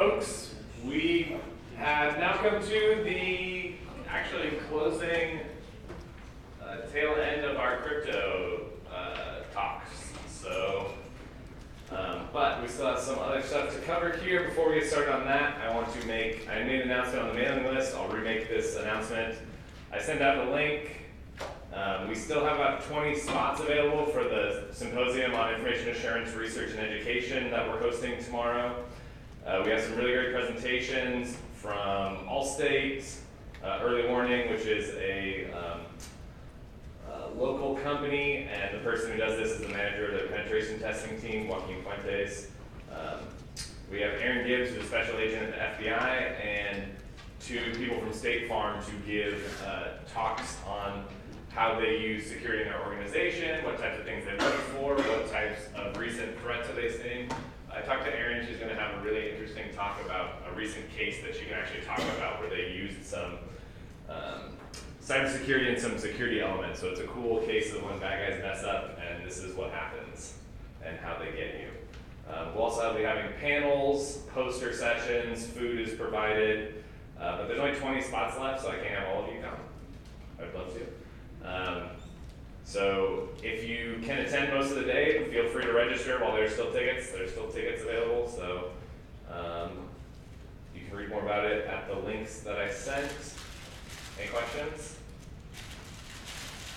folks. We have now come to the actually closing tail end of our crypto talks. So, but we still have some other stuff to cover here. Before we get started on that, I made an announcement on the mailing list. I'll remake this announcement. I sent out the link. We still have about 20 spots available for the Symposium on Information Assurance, Research, and Education that we're hosting tomorrow. We have some really great presentations from Allstate, Early Warning, which is a local company, and the person who does this is the manager of the penetration testing team, Joaquin Fuentes. We have Aaron Gibbs, who's a special agent at the FBI, and 2 people from State Farm to give talks on how they use security in their organization, what types of things they look for, what types of recent threats are they seeing. I talked to Erin. She's going to have a really interesting talk about a recent case that she can actually talk about where they used some cybersecurity and some security elements. So it's a cool case of when bad guys mess up and this is what happens and how they get you. We'll also be having panels, poster sessions, food is provided, but there's only 20 spots left, so I can't have all of you come. I'd love to. So if you can attend most of the day, feel free to register while there's still tickets. There's still tickets available, so you can read more about it at the links that I sent. Any questions?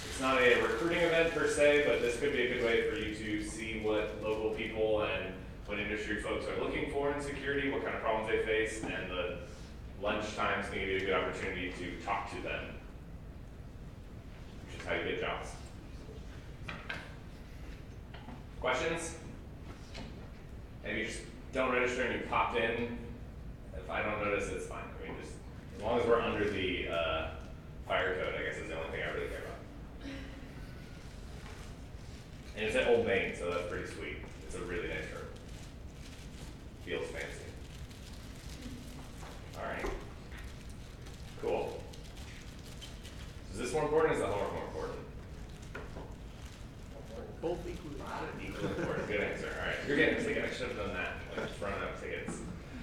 It's not a recruiting event per se, but this could be a good way for you to see what local people and what industry folks are looking for in security, what kind of problems they face, and the lunch times can give you a good opportunity to talk to them, which is how you get jobs. Questions? Maybe you just don't register and you popped in. If I don't notice, it's fine. I mean, just as long as we're under the fire code, I guess is the only thing I really care about. And it's at Old Main, so that's pretty sweet. It's a really nice room. Feels fancy. All right. Cool. Is this more important or is the homework more important? Both equally. Equally important. Good answer. All right. You're getting a ticket. I should have done that. Like, just running out of tickets.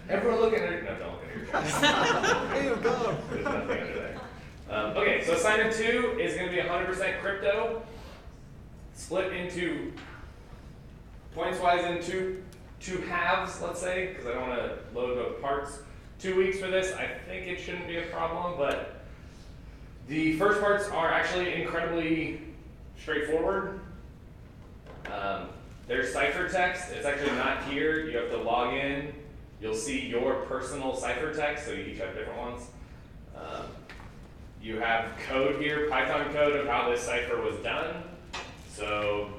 Everyone look at her. No, don't look at her. There you go. There's nothing under there. Okay, so assignment 2 is going to be 100% crypto, split into points-wise in two halves, let's say, because I don't want to load the parts. 2 weeks for this. I think it shouldn't be a problem, but the first parts are actually incredibly straightforward. There's ciphertext. It's actually not here. You have to log in. You'll see your personal ciphertext, so you each have different ones. You have code here, Python code of how this cipher was done. So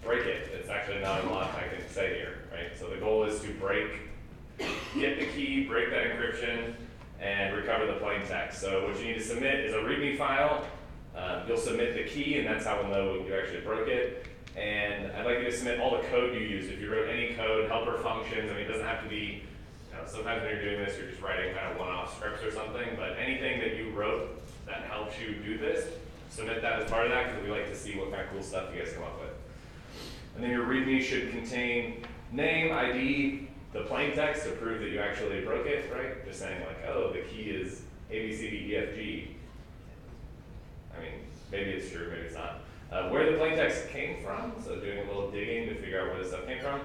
break it. It's actually not a lot I can say here, right? So the goal is to get the key, break that encryption, and recover the plain text. So what you need to submit is a README file. You'll submit the key, and that's how we'll know you actually broke it. And I'd like you to submit all the code you used. If you wrote any code, helper functions, I mean, it doesn't have to be, sometimes when you're doing this, you're just writing kind of one-off scripts or something, but anything that you wrote that helps you do this, submit that as part of that, because we like to see what kind of cool stuff you guys come up with. And then your README should contain name, ID, the plain text to prove that you actually broke it, right? Just saying like, oh, the key is ABCDEFG. I mean, maybe it's true, maybe it's not. Where the plain text came from, so doing a little digging to figure out where this stuff came from.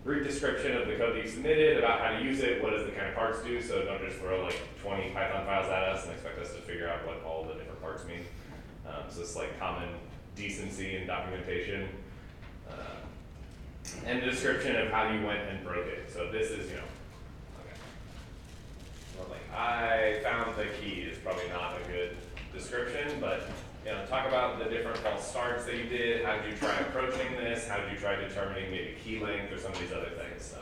Brief description of the code that you submitted, about how to use it, what does the kind of parts do, so don't just throw like 20 Python files at us and expect us to figure out what all the different parts mean. So it's like common decency and documentation. And a description of how you went and broke it. So this is, okay. Well, like, I found the key is probably not a good description, but talk about the different false starts that you did. How did you try approaching this? How did you try determining maybe key length or some of these other things?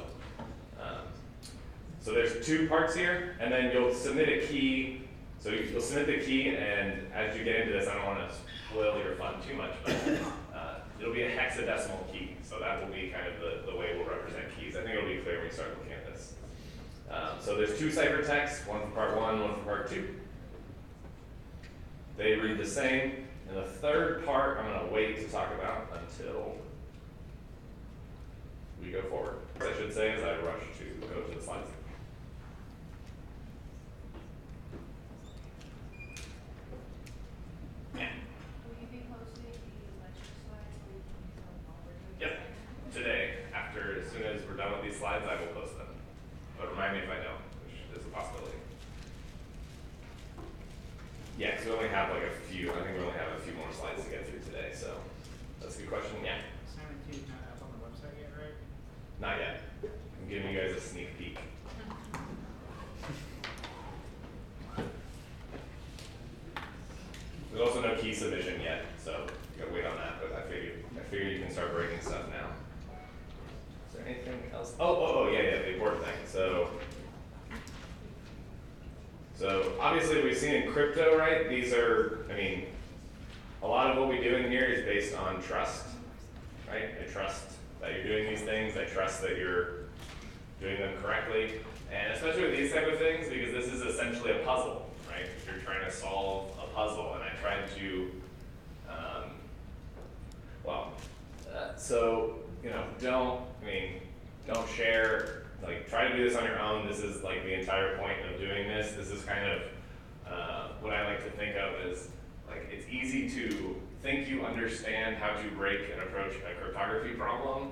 So there's 2 parts here, and then you'll submit a key. So you'll submit the key, and as you get into this, I don't want to spoil your fun too much, but it'll be a hexadecimal key. So that will be kind of the way we'll represent keys. I think it'll be clear when you start looking at this. So there's 2 ciphertexts, one for part 1, one for part 2. They read the same. And the third part I'm going to wait to talk about until we go forward. I should say as I rush to go to the will post them. But remind me if I don't, which is a possibility. Yeah, because we only have like a few, I think we only have a few more slides to get through today, so that's a good question. Yeah? Assignment 2 is not up on the website yet, right? Not yet. I'm giving you guys a sneak peek. There's also no key submission yet, so you gotta wait on that, but I figure you can start breaking stuff now. Is there anything else? Oh, yeah, the important thing. So obviously we've seen in crypto, right? These are, I mean, a lot of what we do in here is based on trust, right? I trust that you're doing these things. I trust that you're doing them correctly. And especially with these type of things, because this is essentially a puzzle, right? You're trying to solve a puzzle, and I tried to, so, you know, don't share, like, try to do this on your own. This is like the entire point of doing this. This is kind of what I like to think of as, like, it's easy to think you understand how to break and approach a cryptography problem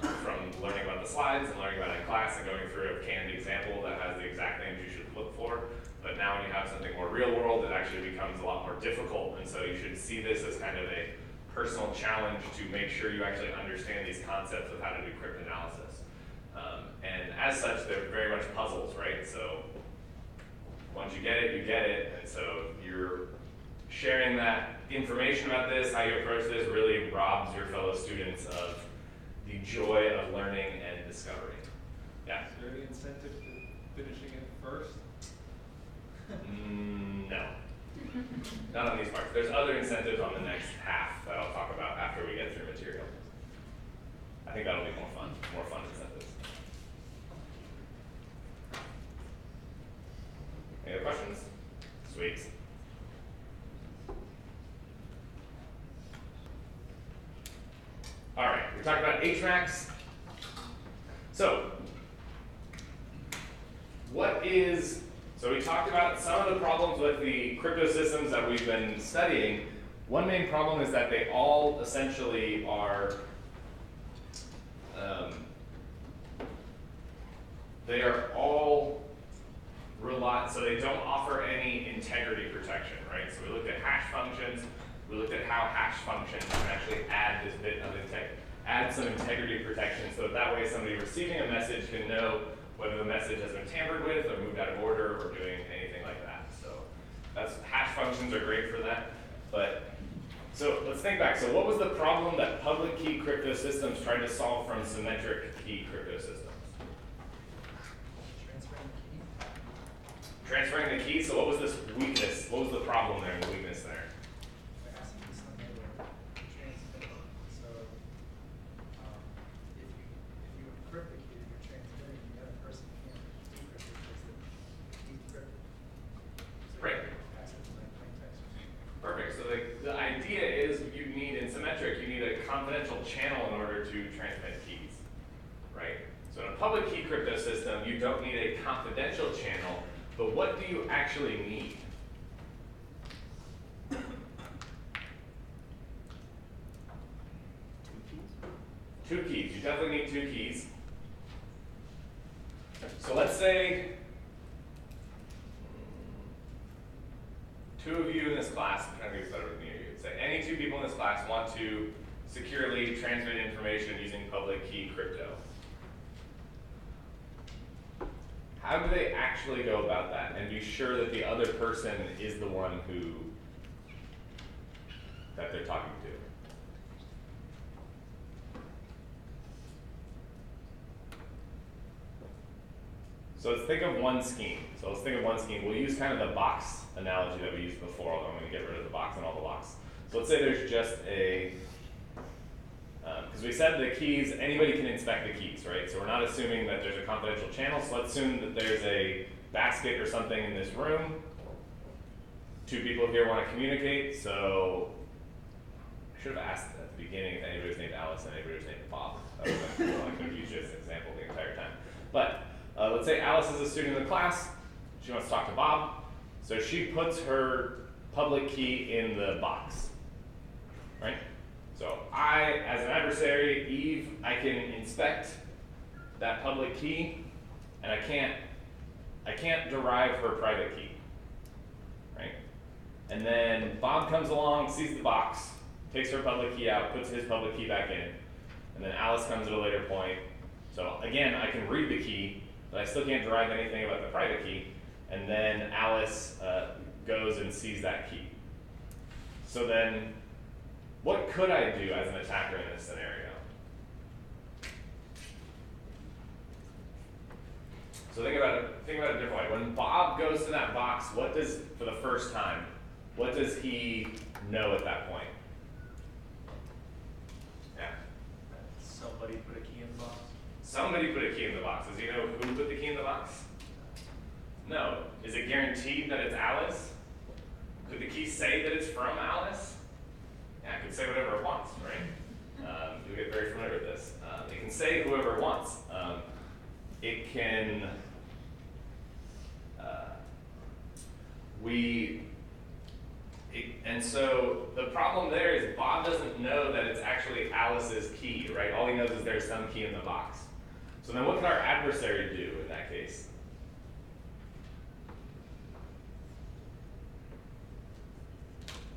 from learning about the slides and learning about it in class and going through a canned example that has the exact things you should look for. But now when you have something more real world, it actually becomes a lot more difficult. And so you should see this as kind of a personal challenge to make sure you actually understand these concepts of how to do cryptanalysis. And as such, they're very much puzzles, right? So once you get it, you get it. And so you're sharing that information about this, how you approach this, really robs your fellow students of the joy of learning and discovery. Yeah? Is there any incentive to finishing it first? No. Not on these parts. There's other incentives on the next half that I'll talk about after we get through material. I think that'll be more fun incentives. Any other questions? Sweet. All right, we talked about HMACs. So we talked about some of the problems with the crypto systems that we've been studying. One main problem is that they all essentially are, they are all so they don't offer any integrity protection, right? So we looked at hash functions. We looked at how hash functions can actually add this bit of add some integrity protection, so that way somebody receiving a message can know whether the message has been tampered with or moved out of order or doing anything like that. So hash functions are great for that. But so let's think back. So what was the problem that public key crypto systems tried to solve from symmetric key crypto systems? Transferring the key. So what was this weakness? What was the problem there and the weakness there? Perfect. So the idea is you need, in symmetric, you need a confidential channel in order to transmit keys, right? So in a public key crypto system, you don't need a confidential channel, but what do you actually need? Two keys. You definitely need two keys. So let's say two of you in this class, I'm trying to get started with you. Say any two people in this class want to securely transmit information using public key crypto. How do they actually go about that and be sure that the other person is the one that they're talking to? So let's think of one scheme. We'll use kind of the box analogy that we used before, although I'm going to get rid of the box and all the blocks. So let's say there's just because we said the keys, anybody can inspect the keys, right? So we're not assuming that there's a confidential channel, so let's assume that there's a basket or something in this room. Two people here want to communicate, so I should have asked at the beginning if anybody was named Alice and anybody was named Bob. That would have been cool. I could have used you as an example the entire time. But let's say Alice is a student in the class. She wants to talk to Bob. So she puts her public key in the box, right? So I, as an adversary, Eve, I can inspect that public key, and I can't derive her private key, right? And then Bob comes along, sees the box, takes her public key out, puts his public key back in, and then Alice comes at a later point. So again, I can read the key, but I still can't derive anything about the private key. And then Alice goes and sees that key. So then, what could I do as an attacker in this scenario? So think about it a different way. When Bob goes to that box, for the first time, what does he know at that point? Yeah. Somebody put a key in the box. Somebody put a key in the box. Does he know who put the key in the box? No. Is it guaranteed that it's Alice? Could the key say that it's from Alice? Yeah, it could say whatever it wants, right? You'll get very familiar with this. It can say whoever it wants. It can, and so the problem there is Bob doesn't know that it's actually Alice's key, right? All he knows is there's some key in the box. So then what can our adversary do in that case?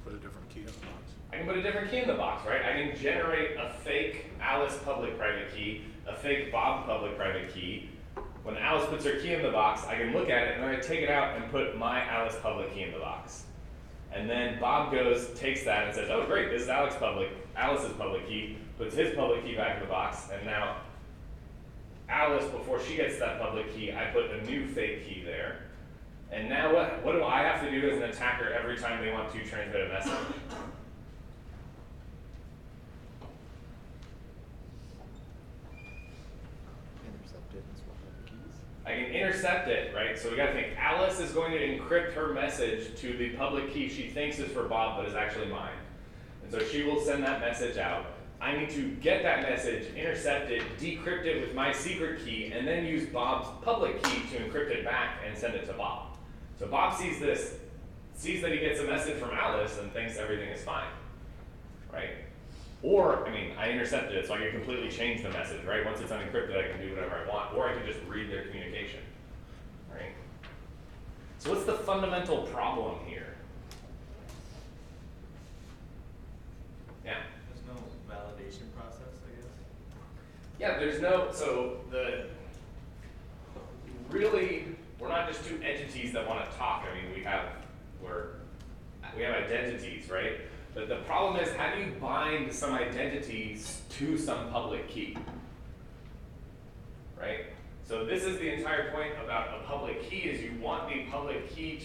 Put a different key in the box. I can put a different key in the box, right? I can generate a fake Alice public private key, a fake Bob public private key. When Alice puts her key in the box, I can look at it and then I take it out and put my Alice public key in the box. And then Bob takes that and says, oh great, this is Alice's public key, puts his public key back in the box, and now Alice, before she gets that public key, I put a new fake key there. And now what do I have to do as an attacker every time they want to transmit a message? Intercept it and swap out the keys. I can intercept it, right? So we gotta think, Alice is going to encrypt her message to the public key she thinks is for Bob, but is actually mine. And so she will send that message out. I need to get that message, intercept it, decrypt it with my secret key, and then use Bob's public key to encrypt it back and send it to Bob. So Bob sees that he gets a message from Alice and thinks everything is fine, right? Or, I intercepted it, so I can completely change the message, right? Once it's unencrypted, I can do whatever I want, or I can just read their communication, right? So what's the fundamental problem here? Yeah? There's no validation process, I guess. Yeah, we're not just two entities that want to talk. We have identities, right? But the problem is, how do you bind some identities to some public key, right? So this is the entire point about a public key, is you want the public key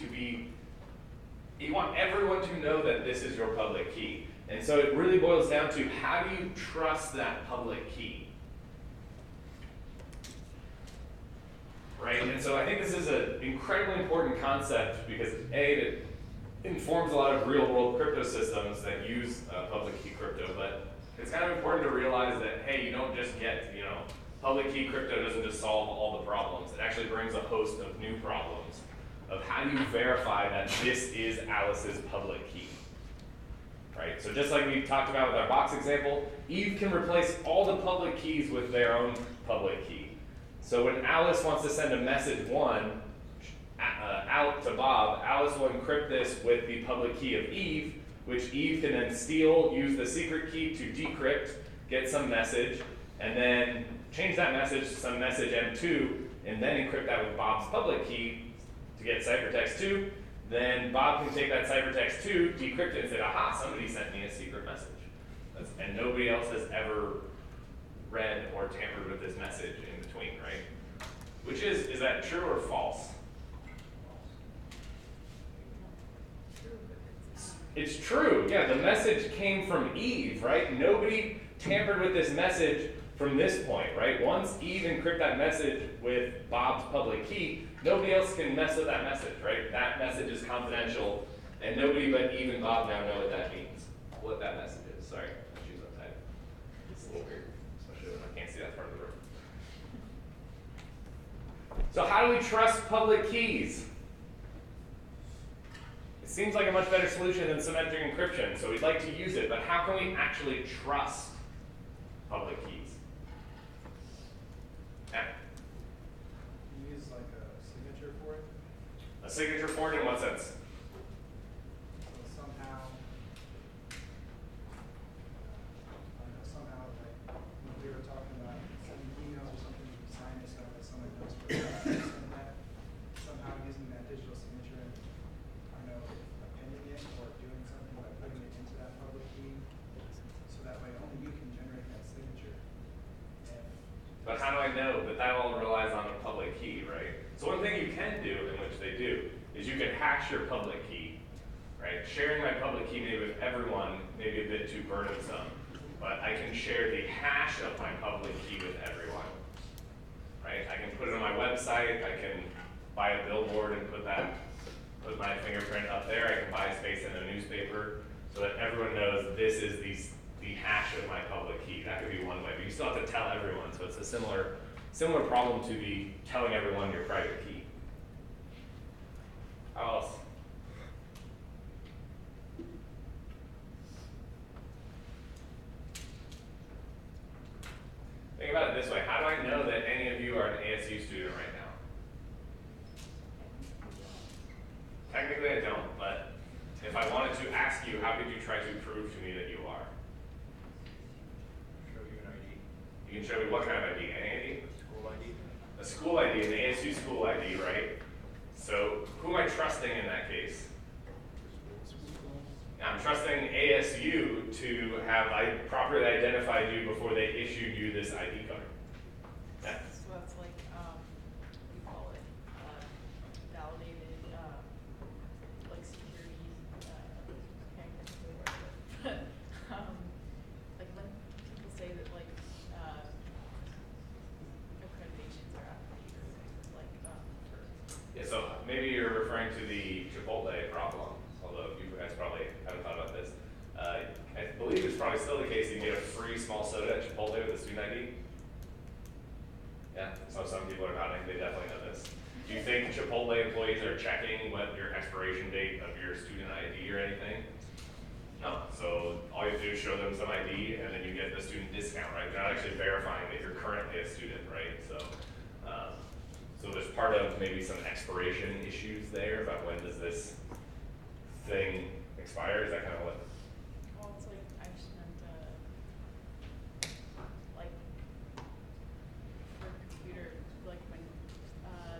you want everyone to know that this is your public key. And so it really boils down to, how do you trust that public key? Right? And so I think this is an incredibly important concept because it informs a lot of real-world crypto systems that use public key crypto, but it's kind of important to realize that, hey, you don't just get, public key crypto doesn't just solve all the problems. It actually brings a host of new problems of how do you verify that this is Alice's public key, right? So just like we talked about with our box example, Eve can replace all the public keys with their own public key. So when Alice wants to send a message out to Bob, Alice will encrypt this with the public key of Eve, which Eve can then steal, use the secret key to decrypt, get some message, and then change that message to some message M2, and then encrypt that with Bob's public key to get ciphertext 2. Then Bob can take that ciphertext 2, decrypt it, and say, aha, somebody sent me a secret message. And nobody else has ever read or tampered with this message in between, right? Which is that true or false? It's true, yeah, the message came from Eve, right? Nobody tampered with this message from this point, right? Once Eve encrypted that message with Bob's public key, nobody else can mess with that message, right? That message is confidential, and nobody but Eve and Bob now know what that means, what that message is. Sorry, my shoes untied. It's a little weird, especially when I can't see that part of the room. So how do we trust public keys? It seems like a much better solution than symmetric encryption, so we'd like to use it, but how can we actually trust public keys? Yeah. signature forged in what sense? So somehow, I don't know, somehow, like, when we were talking about sending emails or something, you sign it so that someone knows for send that, somehow using that digital signature and, I don't know, appending it or doing something by putting it into that public key, so that way only you can generate that signature. And But how do I know? But that all relies on a public key, right? So one thing you can do, in which they do, is you can hash your public key, right? Sharing my public key maybe with everyone may be a bit too burdensome, but I can share the hash of my public key with everyone, right? I can put it on my website, I can buy a billboard and put my fingerprint up there, I can buy space in a newspaper, so that everyone knows this is the hash of my public key. That could be one way, but you still have to tell everyone, so it's a similar problem to the telling everyone your private key. How else? Think about it this way. How do I know that any of you are an ASU student right now? Technically I don't, but if I wanted to ask you, how could you try to prove to me that you are? Show you an ID. You can show me what kind of ID? Any ID? School ID. A school ID, an ASU school ID, right? So who am I trusting in that case? I'm trusting ASU to have properly identified you before they issued you this ID card. Yeah. So that's like, what do you call it, validated, like security, can't get the word, but, like when people say that like, accreditations are outdated, like, for. Yeah, so maybe you're referring to the Chipotle problem, although you guys probably haven't thought about this. I believe it's probably still the case you can get a free small soda at Chipotle with a student ID. Yeah, so some people are nodding, they definitely know this. Do you think Chipotle employees are checking what your expiration date of your student ID or anything? No, so all you have to do is show them some ID and then you get the student discount, right? They're not actually verifying that you're currently a student, right? So there's part of maybe some expiration issues there about when does this thing expire? Is that kind of what? Well, it's like, I just meant, like, for computer, like when,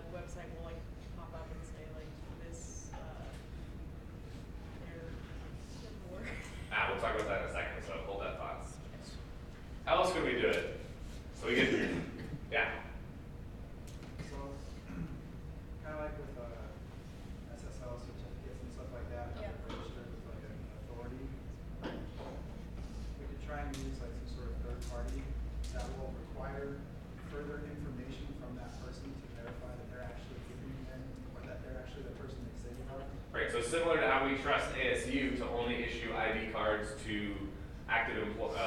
the website will like pop up and say like this, their word. We'll talk about that in a second, so hold that thought. How else could we do it? So we get, yeah. so, kind of like with SSL certificates and stuff like that, Yeah. registered with like an authority. We could try and use like some sort of third party that will require further information from that person to verify that they're actually giving them, or that they're actually the person they say they are. Right, so similar to how we trust ASU to only issue ID cards to active employees,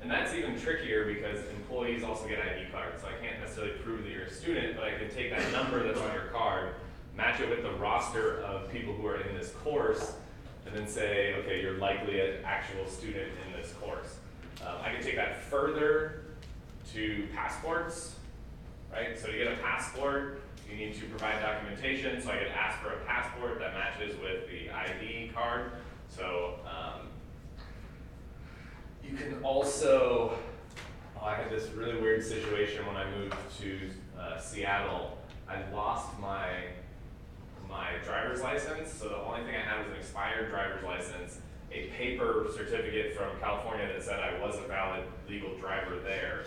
and that's even trickier because employees also get ID cards, so I can't necessarily prove that you're a student, but I can take that number that's on your card, match it with the roster of people who are in this course, and then say, okay, you're likely an actual student in this course. I can take that further to passports, right? So to get a passport, you need to provide documentation, so I could ask for a passport that matches with the ID card. So you can also, I had this really weird situation when I moved to Seattle. I lost my driver's license, so the only thing I had was an expired driver's license, a paper certificate from California that said I was a valid legal driver there,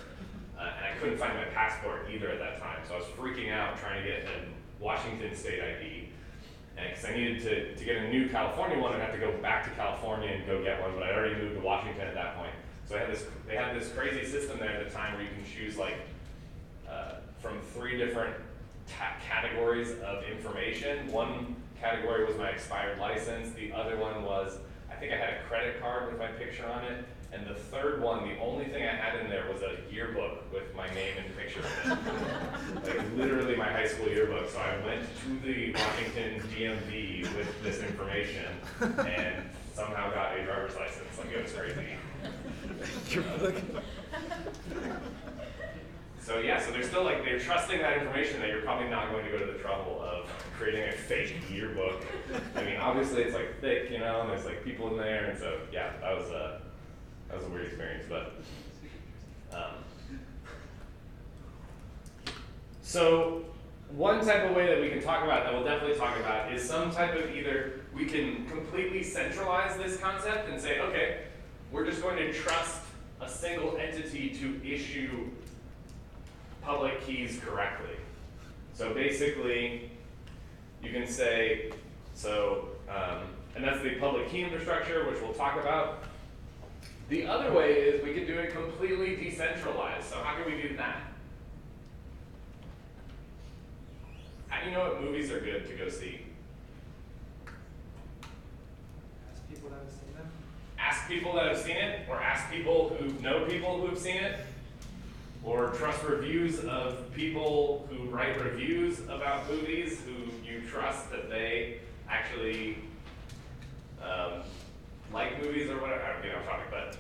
and I couldn't find my passport either at that time, so I was freaking out trying to get a Washington State ID, and because I needed to get a new California one, I'd have to go back to California and go get one, but I'd already moved to Washington at that point. So they had this crazy system there at the time where you can choose like from 3 different categories of information. One category was my expired license, the other one was, I think I had a credit card with my picture on it, and the third one, the only thing I had in there was a yearbook with my name and picture in it. Like literally my high school yearbook. So I went to the Washington DMV with this information and somehow got a driver's license. Like it was crazy. So So yeah, so they're still like, they're trusting that information that you're probably not going to go to the trouble of creating a fake yearbook. I mean, obviously it's like thick, you know, and there's like people in there, and so yeah, that was a weird experience, but. So one type of way that we can talk about, that we'll definitely talk about, is some type of either we can completely centralize this concept and say, okay, we're just going to trust a single entity to issue public keys correctly. So basically, you can say, and that's the public key infrastructure, which we'll talk about. The other way is we could do it completely decentralized. So how can we do that? How do you know what movies are good to go see? Ask people that have seen them. Ask people that have seen it, or ask people who know people who have seen it, or trust reviews of people who write reviews about movies who you trust that they actually like movies or whatever. I don't get off topic, but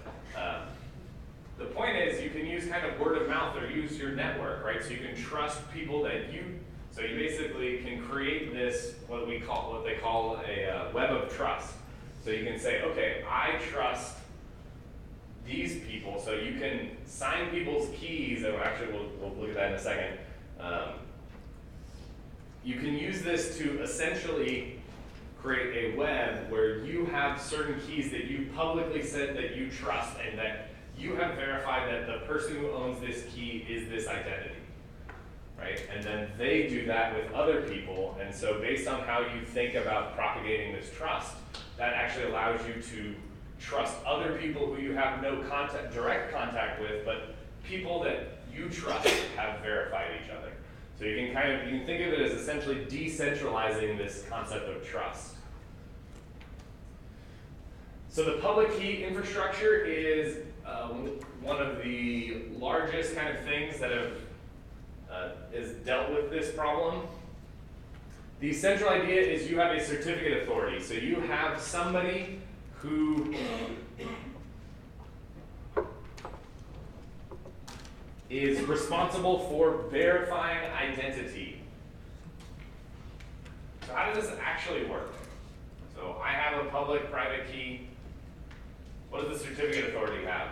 the point is you can use kind of word of mouth or use your network, right? So you can trust people that so you basically can create this, what they call a web of trust. So you can say, okay, I trust these people, so you can sign people's keys, and actually we'll look at that in a second. You can use this to essentially create a web where you have certain keys that you publicly said that you trust and that you have verified that the person who owns this key is this identity, right? And then they do that with other people, and so based on how you think about propagating this trust, that actually allows you to trust other people who you have no direct contact with, but people that you trust have verified each other. So you can think of it as essentially decentralizing this concept of trust. So the public key infrastructure is one of the largest kind of things that is dealt with this problem. The central idea is you have a certificate authority. So you have somebody who is responsible for verifying identity. So how does this actually work? So I have a public-private key. What does the certificate authority have?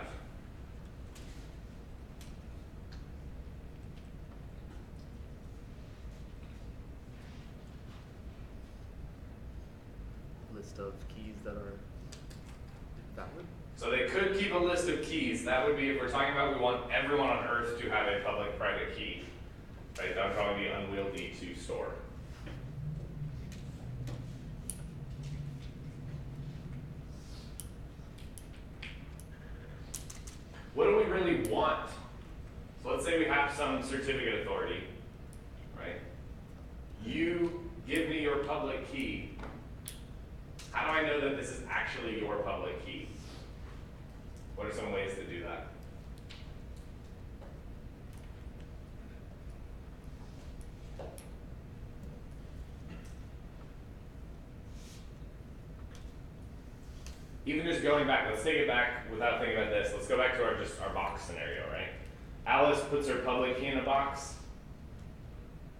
List of keys that are valid. So they could keep a list of keys. That would be if we're talking about we want everyone on Earth to have a public-private key. Right? That would probably be unwieldy to store. What do we really want? So let's say we have some certificate authority, right? You give me your public key. How do I know that this is actually your public key? What are some ways to do that? Even just going back, let's take it back without thinking about this. Let's go back to our box scenario, right? Alice puts her public key in a box.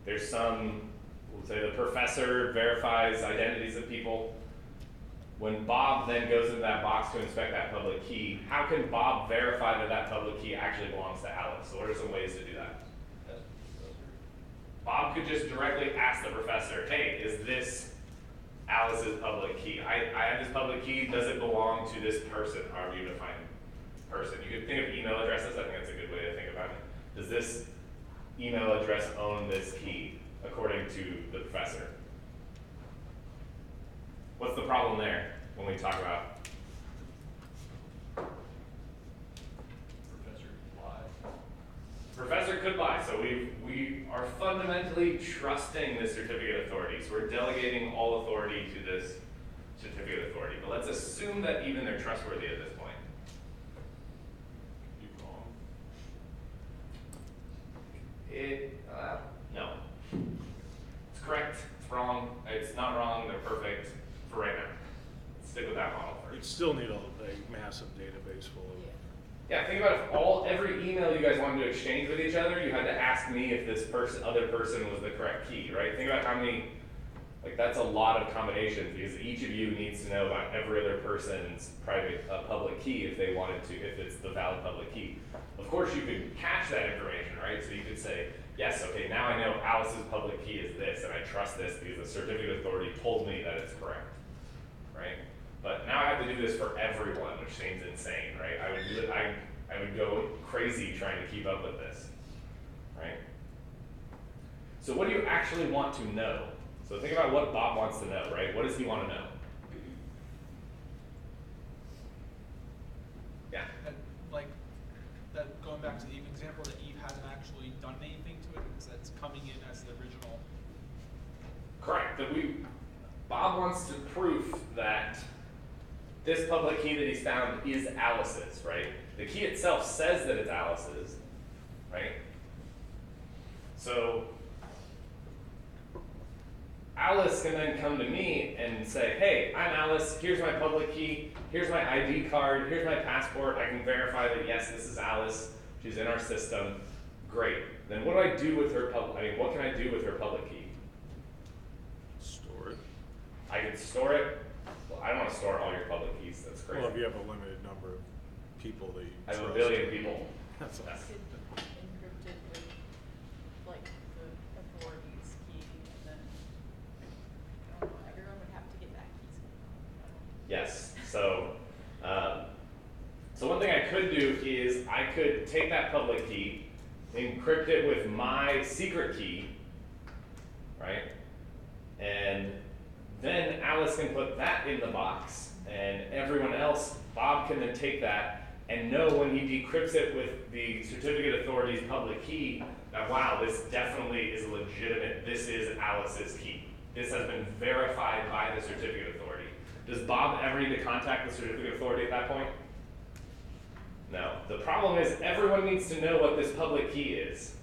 There's we'll say the professor verifies identities of people. When Bob then goes into that box to inspect that public key, how can Bob verify that that public key actually belongs to Alice? So what are some ways to do that? Bob could just directly ask the professor, hey, is this Alice's public key? I have this public key, does it belong to this person, however you define person? You could think of email addresses, I think that's a good way to think about it. Does this email address own this key, according to the professor? What's the problem there when we talk about? Professor could lie. Professor could lie, so we are fundamentally trusting this certificate authority. So we're delegating all authority to this certificate authority. But let's assume that even they're trustworthy at this point. You wrong. No. It's correct, it's wrong, it's not wrong, they're perfect for right now. Let's stick with that model You'd first. still need a massive database full of Yeah, think about if every email you guys wanted to exchange with each other, you had to ask me if this other person was the correct key, right? Think about how many, like that's a lot of combinations because each of you needs to know about every other person's public key if they wanted to, if it's the valid public key. Of course, you could cache that information, right? So you could say, yes, okay, now I know Alice's public key is this, and I trust this because the certificate authority told me that it's correct, right? But now I have to do this for everyone, which seems insane, right? I would go crazy trying to keep up with this, right? So what do you actually want to know? So think about what Bob wants to know, right? What does he want to know? Yeah. And like that, going back to the Eve example, that Eve hasn't actually done anything to it because that's coming in as the original. Correct. That Bob wants to prove that this public key that he's found is Alice's, right? The key itself says that it's Alice's, right? So Alice can then come to me and say, hey, I'm Alice, here's my public key, here's my ID card, here's my passport, I can verify that yes, this is Alice, she's in our system, great. Then what do I do with her what can I do with her public key? Store it. I can store it. Well, I don't want to store all your public keys, that's crazy. Well, if you have a limited number of people that you I have trust. 1 billion people. That's all. Yes. Could encrypt it with like the authorities key and then I don't know, everyone would have to get that key somehow. Yes. So one thing I could do is I could take that public key, encrypt it with my secret key, right? And then Alice can put that in the box, and everyone else, Bob can then take that and know when he decrypts it with the certificate authority's public key that, wow, this definitely is legitimate, this is Alice's key. This has been verified by the certificate authority. Does Bob ever need to contact the certificate authority at that point? No. The problem is everyone needs to know what this public key is,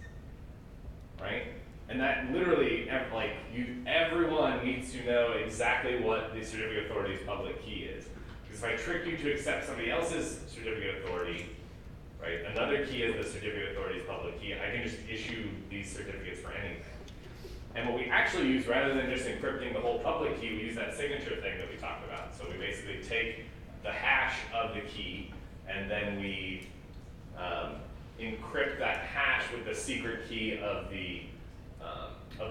right? And that literally, everyone needs to know exactly what the certificate authority's public key is. Because if I trick you to accept somebody else's certificate authority, right, another key is the certificate authority's public key, I can just issue these certificates for anything. And what we actually use, rather than just encrypting the whole public key, we use that signature thing that we talked about. So we basically take the hash of the key, and then we encrypt that hash with the secret key of the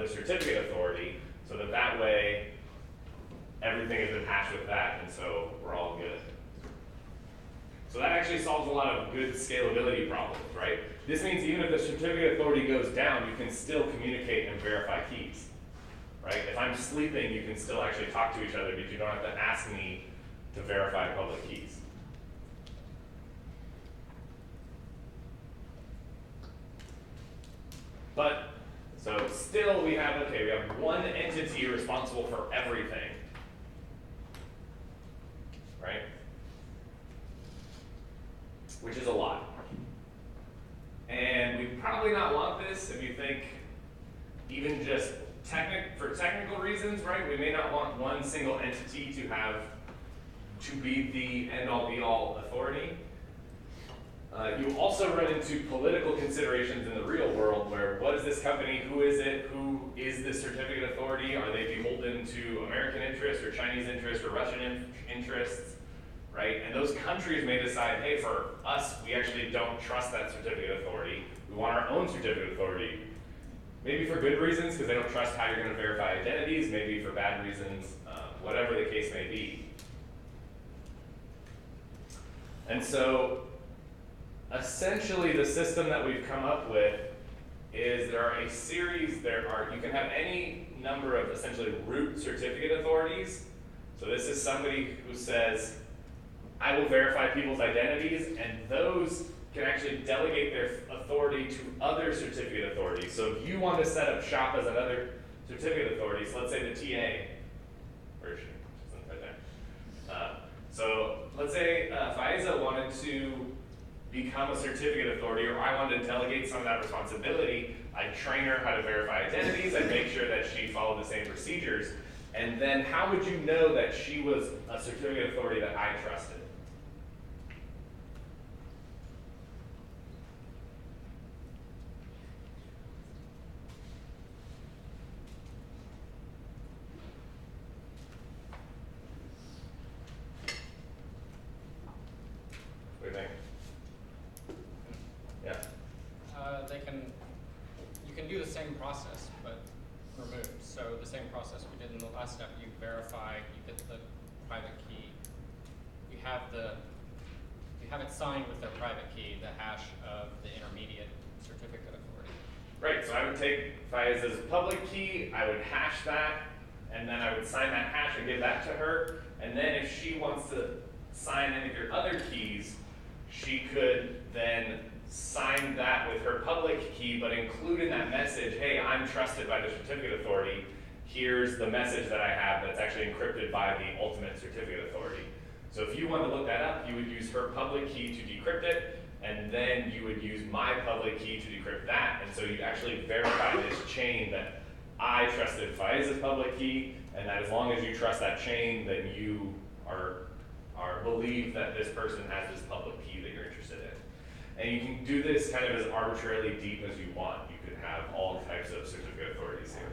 certificate authority, so that way everything has been hashed with that, and so we're all good. So that actually solves a lot of good scalability problems, right? This means even if the certificate authority goes down, you can still communicate and verify keys, right? If I'm sleeping, you can still actually talk to each other because you don't have to ask me to verify public keys. But, so still we have one entity responsible for everything, right? Which is a lot. And we probably not want this if you think even just for technical reasons, right? We may not want one single entity to be the end-all be-all authority. You also run into political considerations in the real world where what is this company, who is it, who is the certificate authority, are they beholden to American interests or Chinese interests or Russian interests, right? And those countries may decide, hey, for us, we actually don't trust that certificate authority. We want our own certificate authority. Maybe for good reasons, because they don't trust how you're going to verify identities, maybe for bad reasons, whatever the case may be. And so, essentially, the system that we've come up with is you can have any number of essentially root certificate authorities. So this is somebody who says, I will verify people's identities, and those can actually delegate their authority to other certificate authorities. So if you want to set up shop as another certificate authority, so let's say the TA, where is she? She's right there. So let's say Faiza wanted to become a certificate authority, or I wanted to delegate some of that responsibility. I'd train her how to verify identities, I'd make sure that she followed the same procedures, and then how would you know that she was a certificate authority that I trusted? same process, but removed. So the same process we did in the last step, you verify, you get the private key, you have it signed with their private key, the hash of the intermediate certificate authority. Right, so I would take Faiz's public key, I would hash that, and then I would sign that hash and give that to her. And then if she wants to sign any of your other keys, she could then sign that with her public key, but include in that message, hey, I'm trusted by the certificate authority. Here's the message that I have that's actually encrypted by the ultimate certificate authority. So if you want to look that up, you would use her public key to decrypt it, and then you would use my public key to decrypt that. And so you actually verify this chain that I trusted Faiz's public key, and that as long as you trust that chain, then you are believe that this person has this public key that you're interested in. And you can do this kind of as arbitrarily deep as you want. You could have all types of certificate authorities here.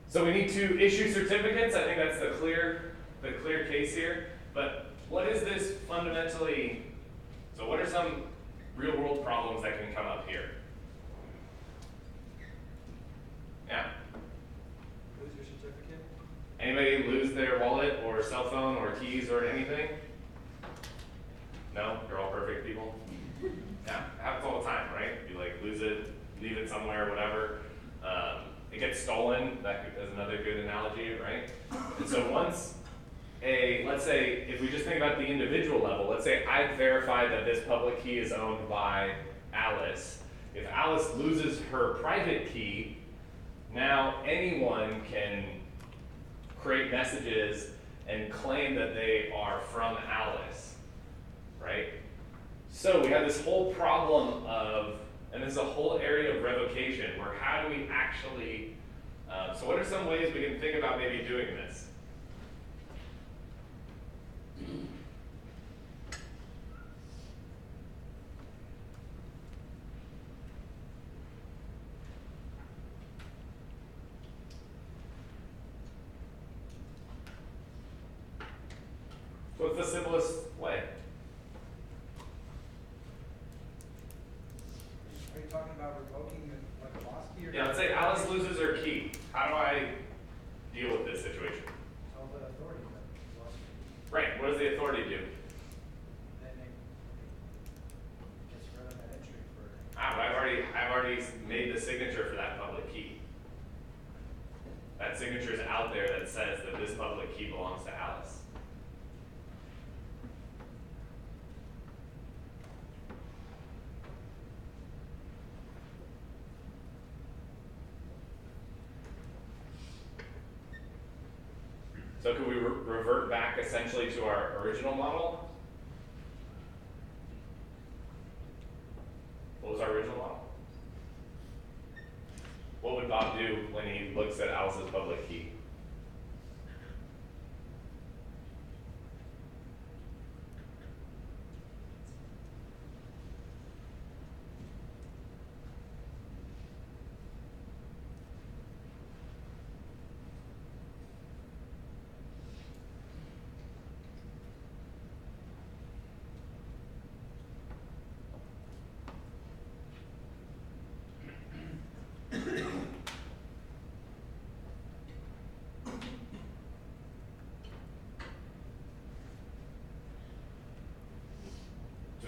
So we need to issue certificates. I think that's the clear case here. But what is this fundamentally? So what are some real world problems that can come up here? Yeah. Lose your certificate? Anybody lose their wallet or cell phone or keys or anything? No? You're all perfect people? Yeah, it happens all the time, right? You like lose it, leave it somewhere, whatever. It gets stolen. That is another good analogy, right? And so once let's say, if we just think about the individual level, let's say I've verified that this public key is owned by Alice. If Alice loses her private key, now anyone can create messages and claim that they are from Alice, right? So we have this whole problem of, and this is a whole area of revocation, where how do we actually, so what are some ways we can think about maybe doing this? What's the simplest way? Are you talking about revoking the, like, a lost key? Or Yeah, let's say Alice loses her key. How do I deal with this situation? tell the authority that you lost your key? Right, what does the authority do? Then it gets rid of that entry for. But I've already made the signature for that public key. That signature is out there that says that this public key belongs to Alice. So could we revert back essentially to our original model? What was our original model? What would Bob do when he looks at Alice's public key?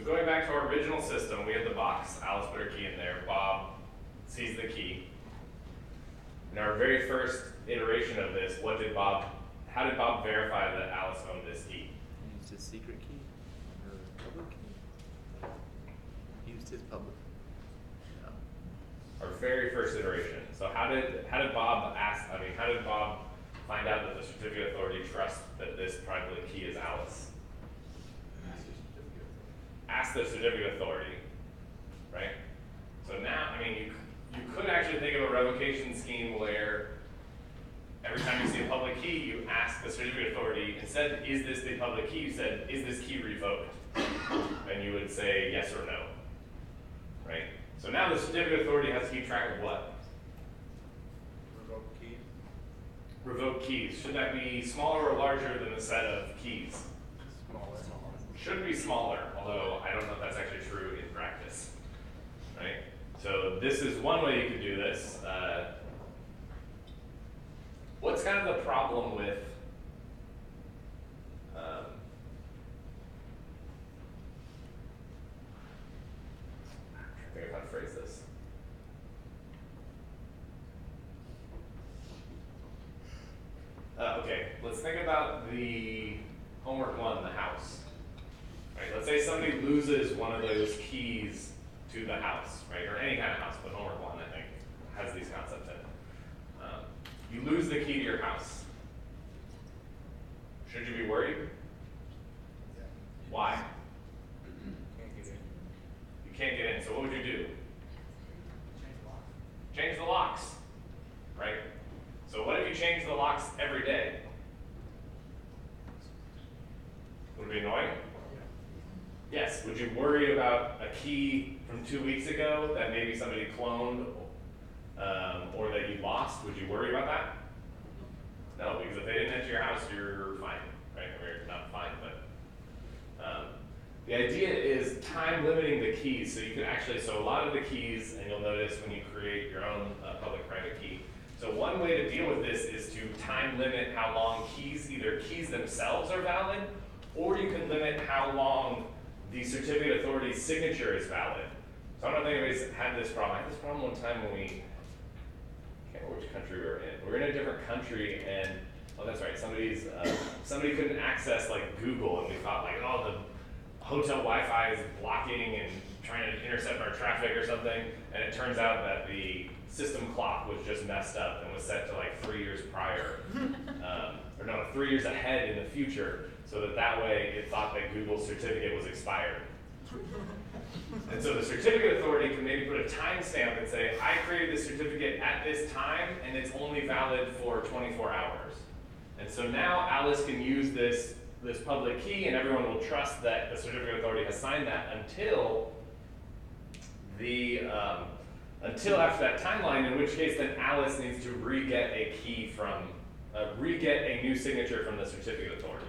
Going back to our original system, we had the box. Alice put her key in there. Bob sees the key. In our very first iteration of this, how did Bob verify that Alice owned this key? He used his secret key, her public key. He used his public. Yeah. Our very first iteration. So how did Bob find out that the certificate authority trusts that this private key is Alice? Ask the certificate authority, right? So now, you could actually think of a revocation scheme where every time you see a public key, you ask the certificate authority, instead, is this the public key? You said, is this key revoked? And you would say yes or no, right? So now the certificate authority has to keep track of what? Revoke key. Revoke keys. Should that be smaller or larger than the set of keys? Smaller. Should be smaller, although I don't know if that's actually true in practice. So this is one way you could do this. What's kind of the problem with I think of how to phrase this. Okay, let's think about the homework one, the house. Right, let's say somebody loses one of those keys to the house, right, or any kind of house, but homework one, I think, has these concepts in it. You lose the key to your house. Should you be worried? Why? Can't get in. You can't get in, so what would you do? Change the lock. Change the locks, right? So what if you change the locks every day? Would it be annoying? Yes. Would you worry about a key from 2 weeks ago that maybe somebody cloned or that you lost? Would you worry about that? No, because if they didn't enter your house, you're fine, right? Or you're not fine, but the idea is time limiting the keys. So you can actually, so a lot of the keys, and you'll notice when you create your own public-private key. So one way to deal with this is to time limit how long either keys themselves are valid, or you can limit how long the certificate authority's signature is valid. So I don't know if anybody's had this problem. I had this problem one time when I can't remember which country we were in. We were in a different country and, oh that's right, somebody couldn't access like Google and we thought like, oh the hotel Wi-Fi is blocking and trying to intercept our traffic or something. And it turns out that the system clock was just messed up and was set to like 3 years prior, or no, 3 years ahead in the future. So that way it thought that Google's certificate was expired. And so the certificate authority can maybe put a timestamp and say, I created this certificate at this time and it's only valid for 24 hours. And so now Alice can use this public key and everyone will trust that the certificate authority has signed that until after that timeline, in which case then Alice needs to re-get a key from, re-get a new signature from the certificate authority.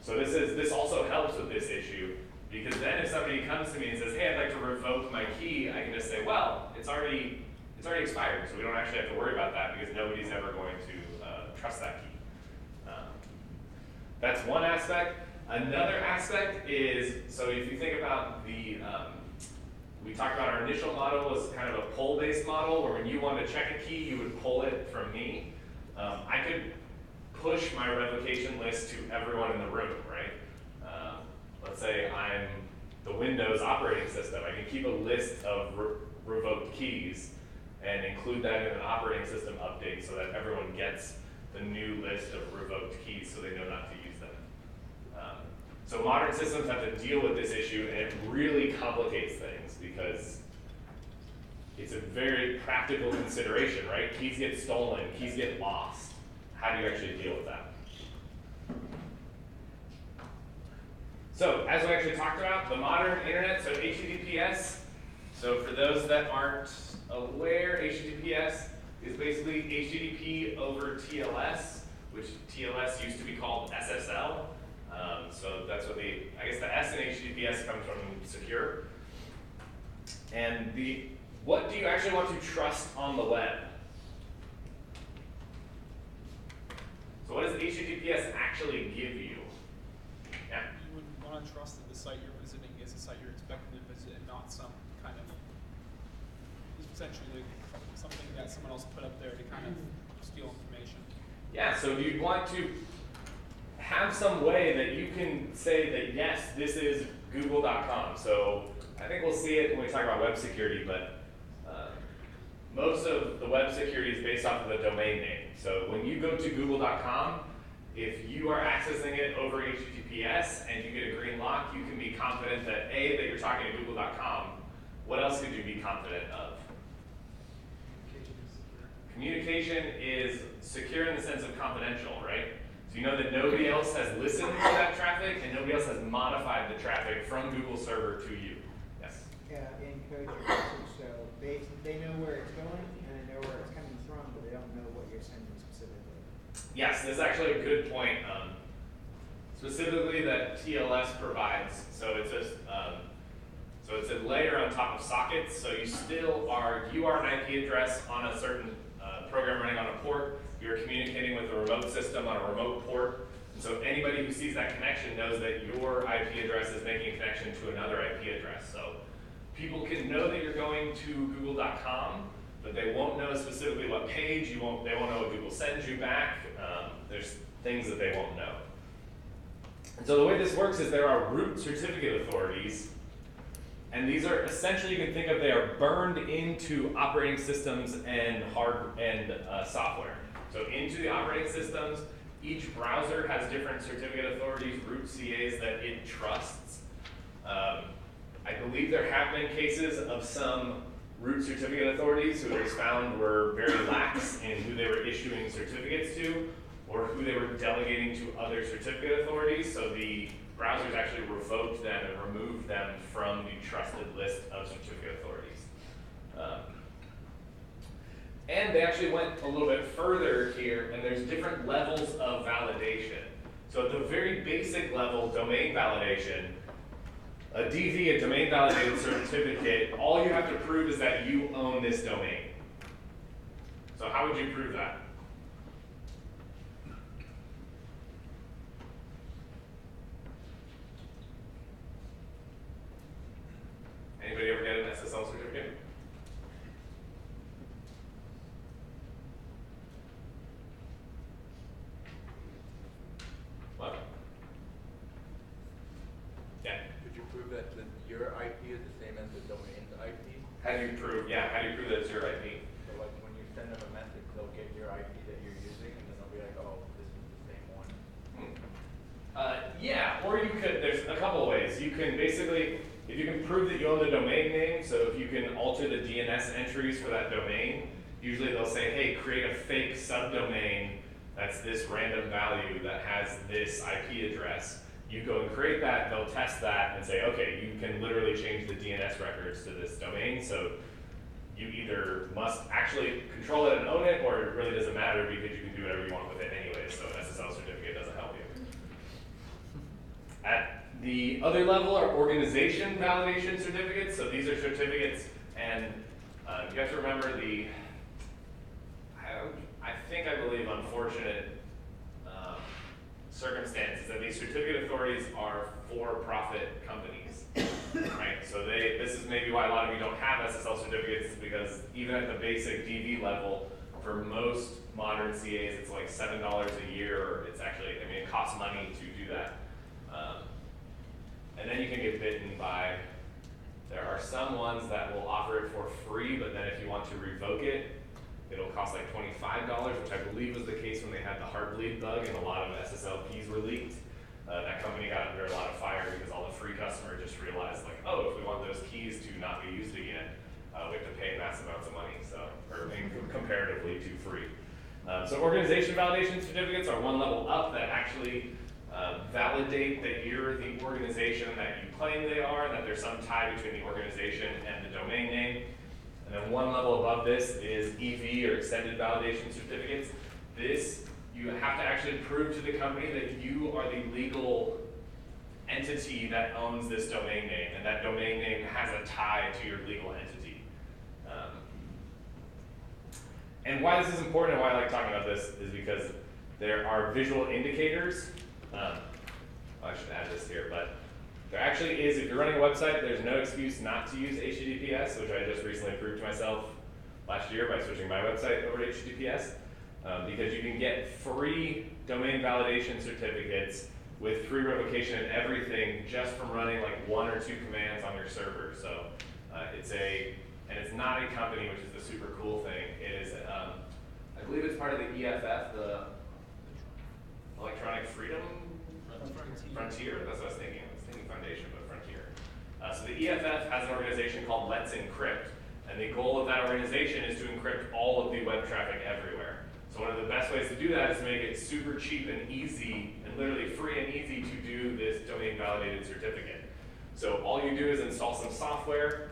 So this also helps with this issue, because then if somebody comes to me and says, hey, I'd like to revoke my key, I can just say, well, it's already expired, so we don't actually have to worry about that because nobody's ever going to trust that key. That's one aspect. Another aspect is, so if you think about we talked about our initial model was kind of a pull-based model, where when you wanted to check a key, you would pull it from me. I could push my revocation list to everyone in the room, right? Let's say I'm the Windows operating system. I can keep a list of revoked keys and include that in an operating system update so that everyone gets the new list of revoked keys so they know not to use them. So modern systems have to deal with this issue, and it really complicates things because it's a very practical consideration, right? Keys get stolen, keys get lost. How do you actually deal with that? So, as we actually talked about, the modern internet, so HTTPS. So for those that aren't aware, HTTPS is basically HTTP over TLS, which TLS used to be called SSL. So that's what I guess the S in HTTPS comes from secure. And what do you actually want to trust on the web? So what does HTTPS actually give you? Yeah? You would want to trust that the site you're visiting is a site you're expecting to visit and not some kind of, essentially something that someone else put up there to kind of steal information. Yeah, so you'd want to have some way that you can say that, yes, this is google.com. So I think we'll see it when we talk about web security, but most of the web security is based off of the domain name. So when you go to google.com, if you are accessing it over HTTPS and you get a green lock, you can be confident that A, that you're talking to google.com. What else could you be confident of? Communication is secure in the sense of confidential, right? So you know that nobody else has listened to that traffic and nobody else has modified the traffic from Google server to you. Yes? Yeah, encode your message, so they know where it's going and they know where it's coming from, but they don't know what you're sending specifically. Yes, this is actually a good point. Specifically that TLS provides. So it's just So it's a layer on top of sockets, so you are an IP address on a certain program running on a port, you're communicating with a remote system on a remote port, and so anybody who sees that connection knows that your IP address is making a connection to another IP address. So people can know that you're going to google.com, but they won't know specifically what page, they won't know what Google sends you back. There's things that they won't know. And so the way this works is there are root certificate authorities, and these are essentially, you can think of, they are burned into operating systems and software. So into the operating systems, each browser has different certificate authorities, root CAs that it trusts. I believe there have been cases of some root certificate authorities who it was found were very lax in who they were issuing certificates to, or who they were delegating to other certificate authorities, so the browsers actually revoked them and removed them from the trusted list of certificate authorities. And they actually went a little bit further here, and there's different levels of validation. So at the very basic level, domain validation, a DV, a domain validated certificate, all you have to prove is that you own this domain. So how would you prove that? Anybody ever get an SSL certificate? What? Yeah. Could you prove that your IP is the same as the domain's IP? How do you prove that it's your IP? So like when you send them a message, they'll get your IP that you're using, and then they'll be like, oh, this is the same one. Yeah, or you could, there's a couple of ways. You can basically, if you can prove that you own the domain name, so if you can alter the DNS entries for that domain, usually they'll say, hey, create a fake subdomain that's this random value that has this IP address. You go and create that, they'll test that and say, okay, you can literally change the DNS records to this domain, so you either must actually control it and own it, or it really doesn't matter because you can do whatever you want with it anyway, so an SSL certificate doesn't help you. At the other level are organization validation certificates. So these are certificates, and you have to remember I believe unfortunate circumstances that these certificate authorities are for-profit companies, right? So this is maybe why a lot of you don't have SSL certificates, because even at the basic DV level, for most modern CAs, it's like $7 a year, or it's actually, it costs money to do that. And then you can get bitten by, there are some ones that will offer it for free, but then if you want to revoke it, it'll cost like $25, which I believe was the case when they had the Heartbleed bug and a lot of SSL keys were leaked. That company got under a lot of fire because all the free customers just realized, like, oh, if we want those keys to not be used again, we have to pay massive amounts of money, so, or comparatively to free. So organization validation certificates are one level up that actually validate that you're the organization that you claim they are, and that there's some tie between the organization and the domain name. And then one level above this is EV, or extended validation certificates. This, you have to actually prove to the company that you are the legal entity that owns this domain name, and that domain name has a tie to your legal entity. And why this is important and why I like talking about this is because there are visual indicators. I should add this here, but there actually is, if you're running a website, there's no excuse not to use HTTPS, which I just recently proved to myself last year by switching my website over to HTTPS, because you can get free domain validation certificates with free revocation and everything just from running like 1 or 2 commands on your server. So and it's not a company, which is the super cool thing. It is, I believe it's part of the EFF, the Electronic Freedom Frontier. That's what I was thinking. I was thinking Foundation, but Frontier. So the EFF has an organization called Let's Encrypt, and the goal of that organization is to encrypt all of the web traffic everywhere. So one of the best ways to do that is to make it super cheap and easy, and literally free and easy to do this domain validated certificate. So all you do is install some software,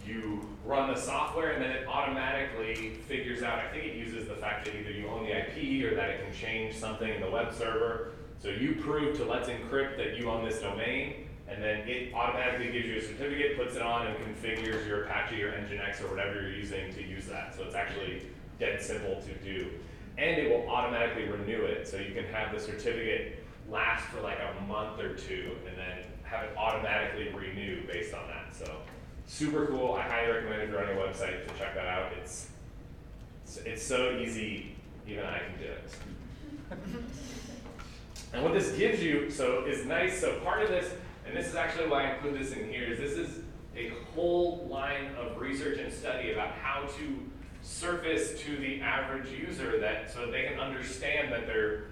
you run the software, and then it automatically figures out, I think it uses the fact that either you own the IP or that it can change something in the web server. So you prove to Let's Encrypt that you own this domain, and then it automatically gives you a certificate, puts it on, and configures your Apache or Nginx or whatever you're using to use that. So it's actually dead simple to do. And it will automatically renew it, so you can have the certificate last for like a month or two, and then have it automatically renew based on that. So super cool. I highly recommend if you're on your website to check that out. It's so easy, even I can do it. And what this gives you, so is nice. So part of this, and this is actually why I include this in here, is this is a whole line of research and study about how to surface to the average user that, so that they can understand that they're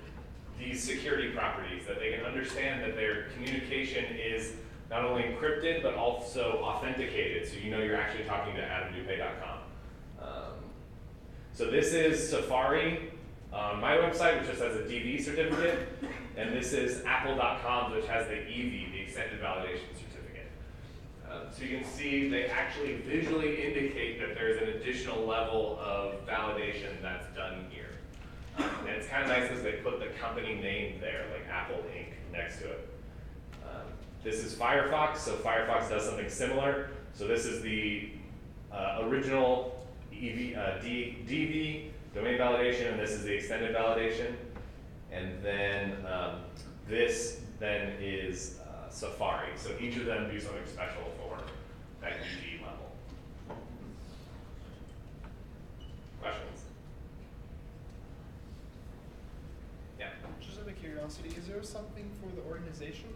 these security properties, that they can understand that their communication is not only encrypted, but also authenticated, so you know you're actually talking to adamdupay.com. So this is Safari, my website, which just has a DV certificate, and this is apple.com, which has the EV, the extended validation certificate. So you can see they actually visually indicate that there's an additional level of validation that's done here. And it's kind of nice because they put the company name there, like Apple Inc. next to it. This is Firefox, so Firefox does something similar. So this is the original DV, domain validation, and this is the extended validation. And then this then is Safari. So each of them do something special for that EV level. Questions? Yeah. Just out of curiosity, is there something for the organizational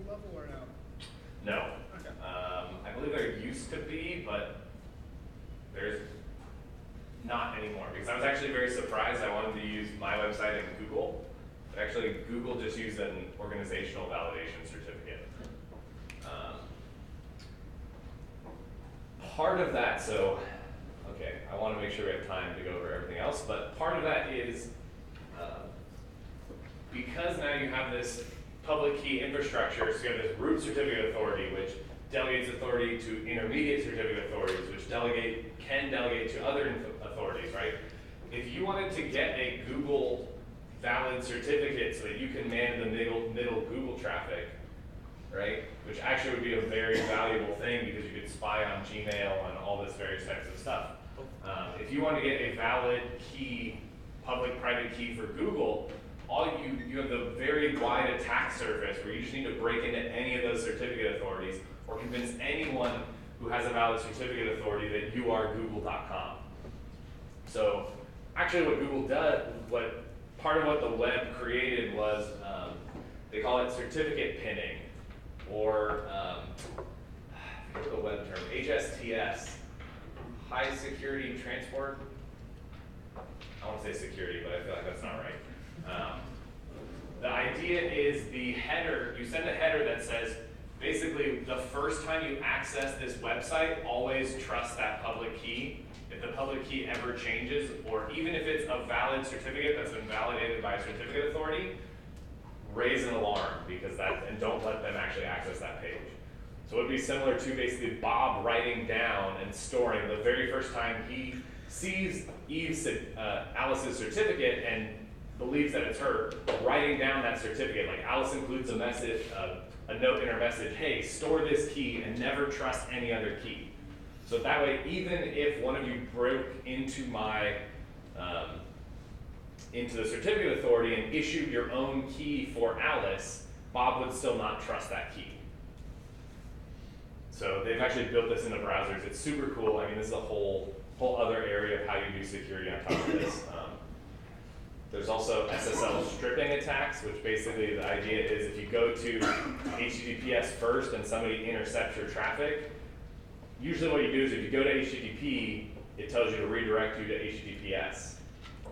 level or no? No. Okay. I believe there used to be, but there's not anymore. Because I was actually very surprised. I wanted to use my website and Google. But actually, Google just used an organizational validation certificate. Part of that, so, okay, I want to make sure we have time to go over everything else, but part of that is because now you have this public key infrastructure, so you have this root certificate authority, which delegates authority to intermediate certificate authorities, which can delegate to other authorities, right? If you wanted to get a Google valid certificate so that you can man the middle Google traffic, right? Which actually would be a very valuable thing because you could spy on Gmail and all this various types of stuff. If you want to get a valid key, public-private key for Google, you have the very wide attack surface where you just need to break into any of those certificate authorities or convince anyone who has a valid certificate authority that you are google.com. So actually what Google does, part of what the web created was, they call it certificate pinning, or I forget the web term, HSTS, high security transport. I want to say security, but I feel like that's not right. The idea is the header, you send a header that says, basically the first time you access this website, always trust that public key. If the public key ever changes, or even if it's a valid certificate that's been validated by a certificate authority, raise an alarm and don't let them actually access that page. So it would be similar to basically Bob writing down and storing the very first time he sees Alice's certificate and believes that it's her, writing down that certificate. Like Alice includes a message, a note in her message, hey, store this key and never trust any other key. So that way, even if one of you broke into into the certificate authority and issued your own key for Alice, Bob would still not trust that key. So they've actually built this in the browsers. It's super cool. I mean, this is a whole other area of how you do security on top of this. There's also SSL stripping attacks, which basically the idea is if you go to HTTPS first and somebody intercepts your traffic, usually what you do is if you go to HTTP, it tells you to redirect you to HTTPS.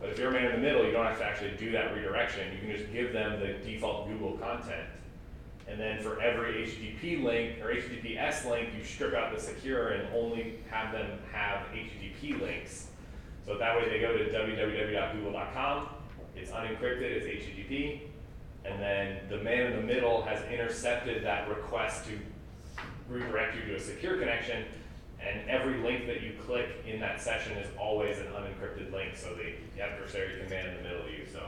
But if you're a man in the middle, you don't have to actually do that redirection. You can just give them the default Google content. And then for every HTTP link or HTTPS link, you strip out the secure and only have them have HTTP links. So that way they go to www.google.com, it's unencrypted, it's HTTP, and then the man in the middle has intercepted that request to redirect you to a secure connection, and every link that you click in that session is always an unencrypted link, so the adversary can man in the middle of you. So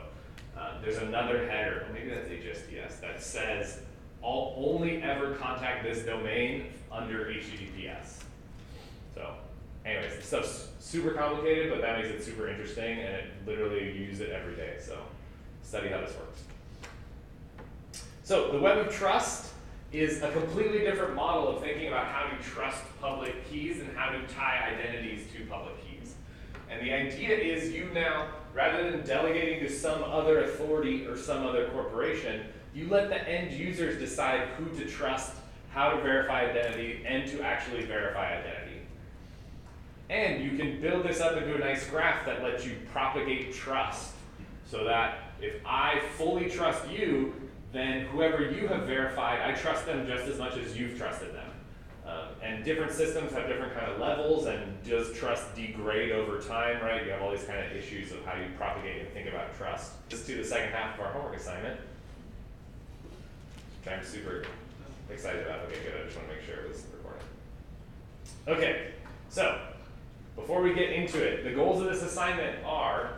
there's another header, maybe that's HSTS, that says only ever contact this domain under HTTPS. So, anyways, this stuff's super complicated, but that makes it super interesting, and it literally you use it every day. So, study how this works. So, the web of trust is a completely different model of thinking about how to trust public keys and how to tie identities to public keys. And the idea is you now, rather than delegating to some other authority or some other corporation, you let the end users decide who to trust, how to verify identity, and to actually verify identity. And you can build this up into a nice graph that lets you propagate trust, so that if I fully trust you, then whoever you have verified, I trust them just as much as you've trusted them. And different systems have different kind of levels, and does trust degrade over time, right? You have all these kind of issues of how you propagate and think about trust. Let's do the second half of our homework assignment, which I'm super excited about. Okay, good, I just want to make sure it was recording. Okay, so before we get into it, the goals of this assignment are,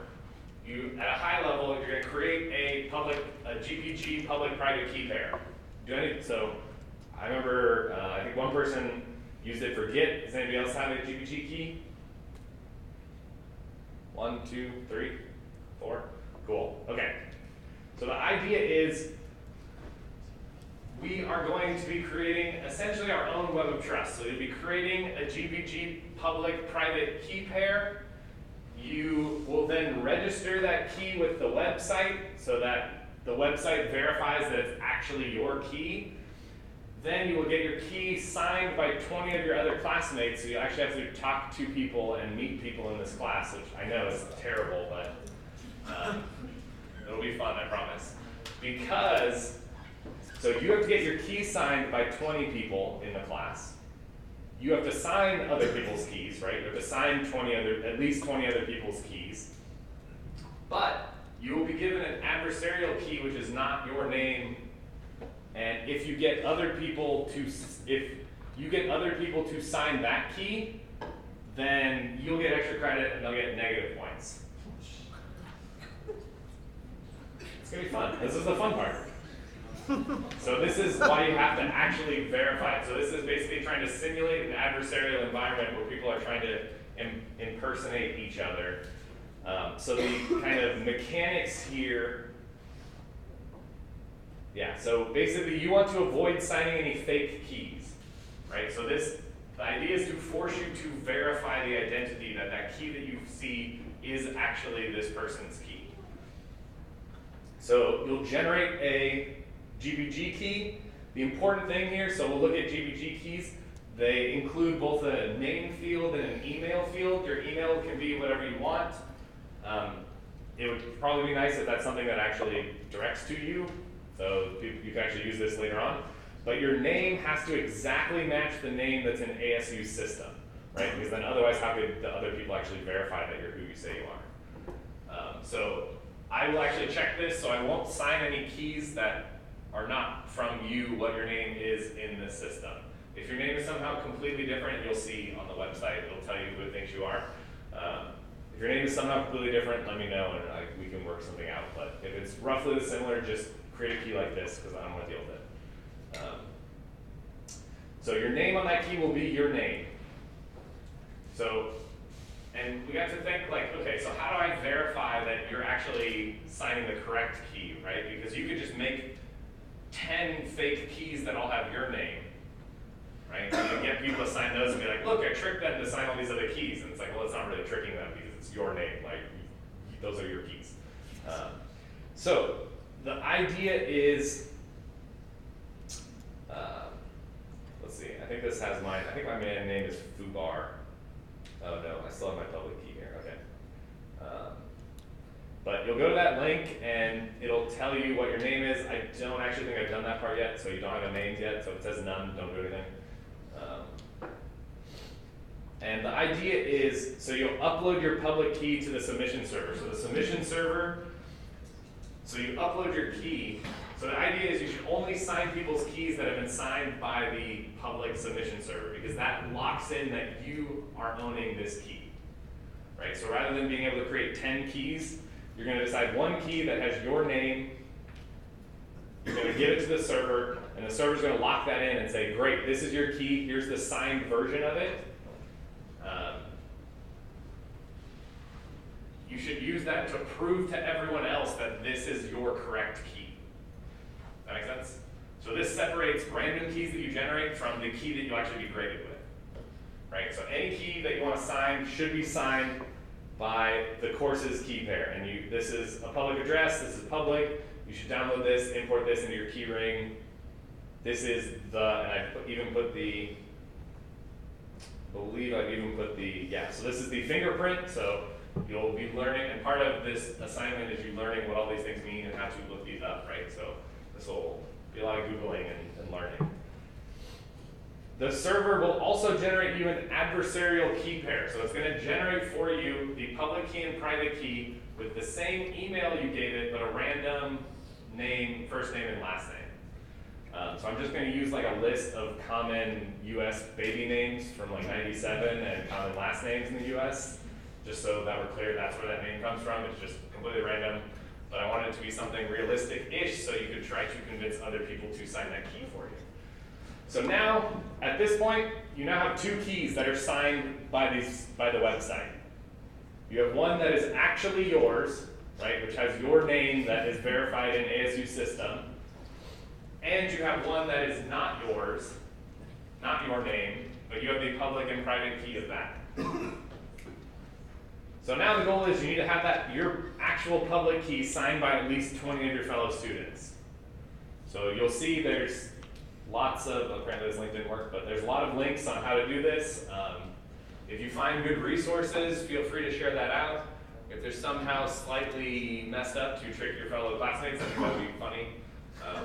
you, at a high level, you're going to create a GPG public-private key pair. So I remember, I think one person used it for Git. Does anybody else have a GPG key? 1, 2, 3, 4. Cool. Okay. So the idea is we are going to be creating essentially our own web of trust. So you'll be creating a GPG public-private key pair. You will then register that key with the website so that the website verifies that it's actually your key. Then you will get your key signed by 20 of your other classmates, so you actually have to talk to people and meet people in this class, which I know is terrible, but it'll be fun, I promise. So you have to get your key signed by 20 people in the class. You have to sign other people's keys, right? You have to sign at least 20 other people's keys. But you will be given an adversarial key, which is not your name. And if you get other people to sign that key, then you'll get extra credit and they'll get negative points. It's gonna be fun. This is the fun part. So this is why you have to actually verify it. So this is basically trying to simulate an adversarial environment where people are trying to impersonate each other. So the kind of mechanics here, so basically you want to avoid signing any fake keys, right? So the idea is to force you to verify the identity that key that you see is actually this person's key. So you'll generate a GPG key. The important thing here, so we'll look at GPG keys. They include both a name field and an email field. Your email can be whatever you want. It would probably be nice if that's something that actually directs to you, so you can actually use this later on. But your name has to exactly match the name that's in ASU's system, right? Because then otherwise how could the other people actually verify that you're who you say you are? So I will actually check this, so I won't sign any keys that are not from you what your name is in the system. If your name is somehow completely different, you'll see on the website, it'll tell you who it thinks you are. If your name is somehow completely different, let me know and we can work something out. But if it's roughly similar, just create a key like this because I don't want to deal with it. So your name on that key will be your name. And we got to think like, okay, so how do I verify that you're actually signing the correct key, right? Because you could just make 10 fake keys that all have your name, right? You can get people to sign those and be like, look, I tricked them to sign all these other keys. And it's like, well, it's not really tricking them because it's your name. Like, those are your keys. So the idea is, let's see, I think this has mine. I think my man name is Fubar. Oh no, I still have my public key here, okay. But you'll go to that link and it'll tell you what your name is. I don't actually think I've done that part yet, so you don't have a name yet, so it says none, don't do anything. And the idea is, so you'll upload your public key to the submission server. So the submission server, so you upload your key. So the idea is you should only sign people's keys that have been signed by the public submission server because that locks in that you are owning this key, right? So rather than being able to create 10 keys, you're going to decide one key that has your name. You're going to give it to the server. and the server's going to lock that in and say, great, this is your key, here's the signed version of it. You should use that to prove to everyone else that this is your correct key. Does that make sense? So this separates random keys that you generate from the key that you'll actually be graded with. Right? So any key that you want to sign should be signed by the course's key pair. And this is a public address, this is public. You should download this, import this into your key ring. This is and I even put the, yeah, so this is the fingerprint. So you'll be learning, and part of this assignment is you learning what all these things mean and how to look these up, right? So this will be a lot of Googling and learning. The server will also generate you an adversarial key pair. So it's going to generate for you the public key and private key with the same email you gave it, but a random name, first name and last name. So I'm just going to use like a list of common US baby names from like 97 and common last names in the US, just so that we're clear that's where that name comes from. It's just completely random, but I want it to be something realistic-ish so you could try to convince other people to sign that key for you. So now, at this point, you now have two keys that are signed by the website. You have one that is actually yours, right, which has your name that is verified in ASU system, and you have one that is not yours, not your name, but you have the public and private key of that. So now the goal is you need to have your actual public key signed by at least 20 of your fellow students. So you'll see there's lots of, apparently this link didn't work, but there's a lot of links on how to do this. If you find good resources, feel free to share that out. If there's somehow slightly messed up to trick your fellow classmates, I think that would be funny.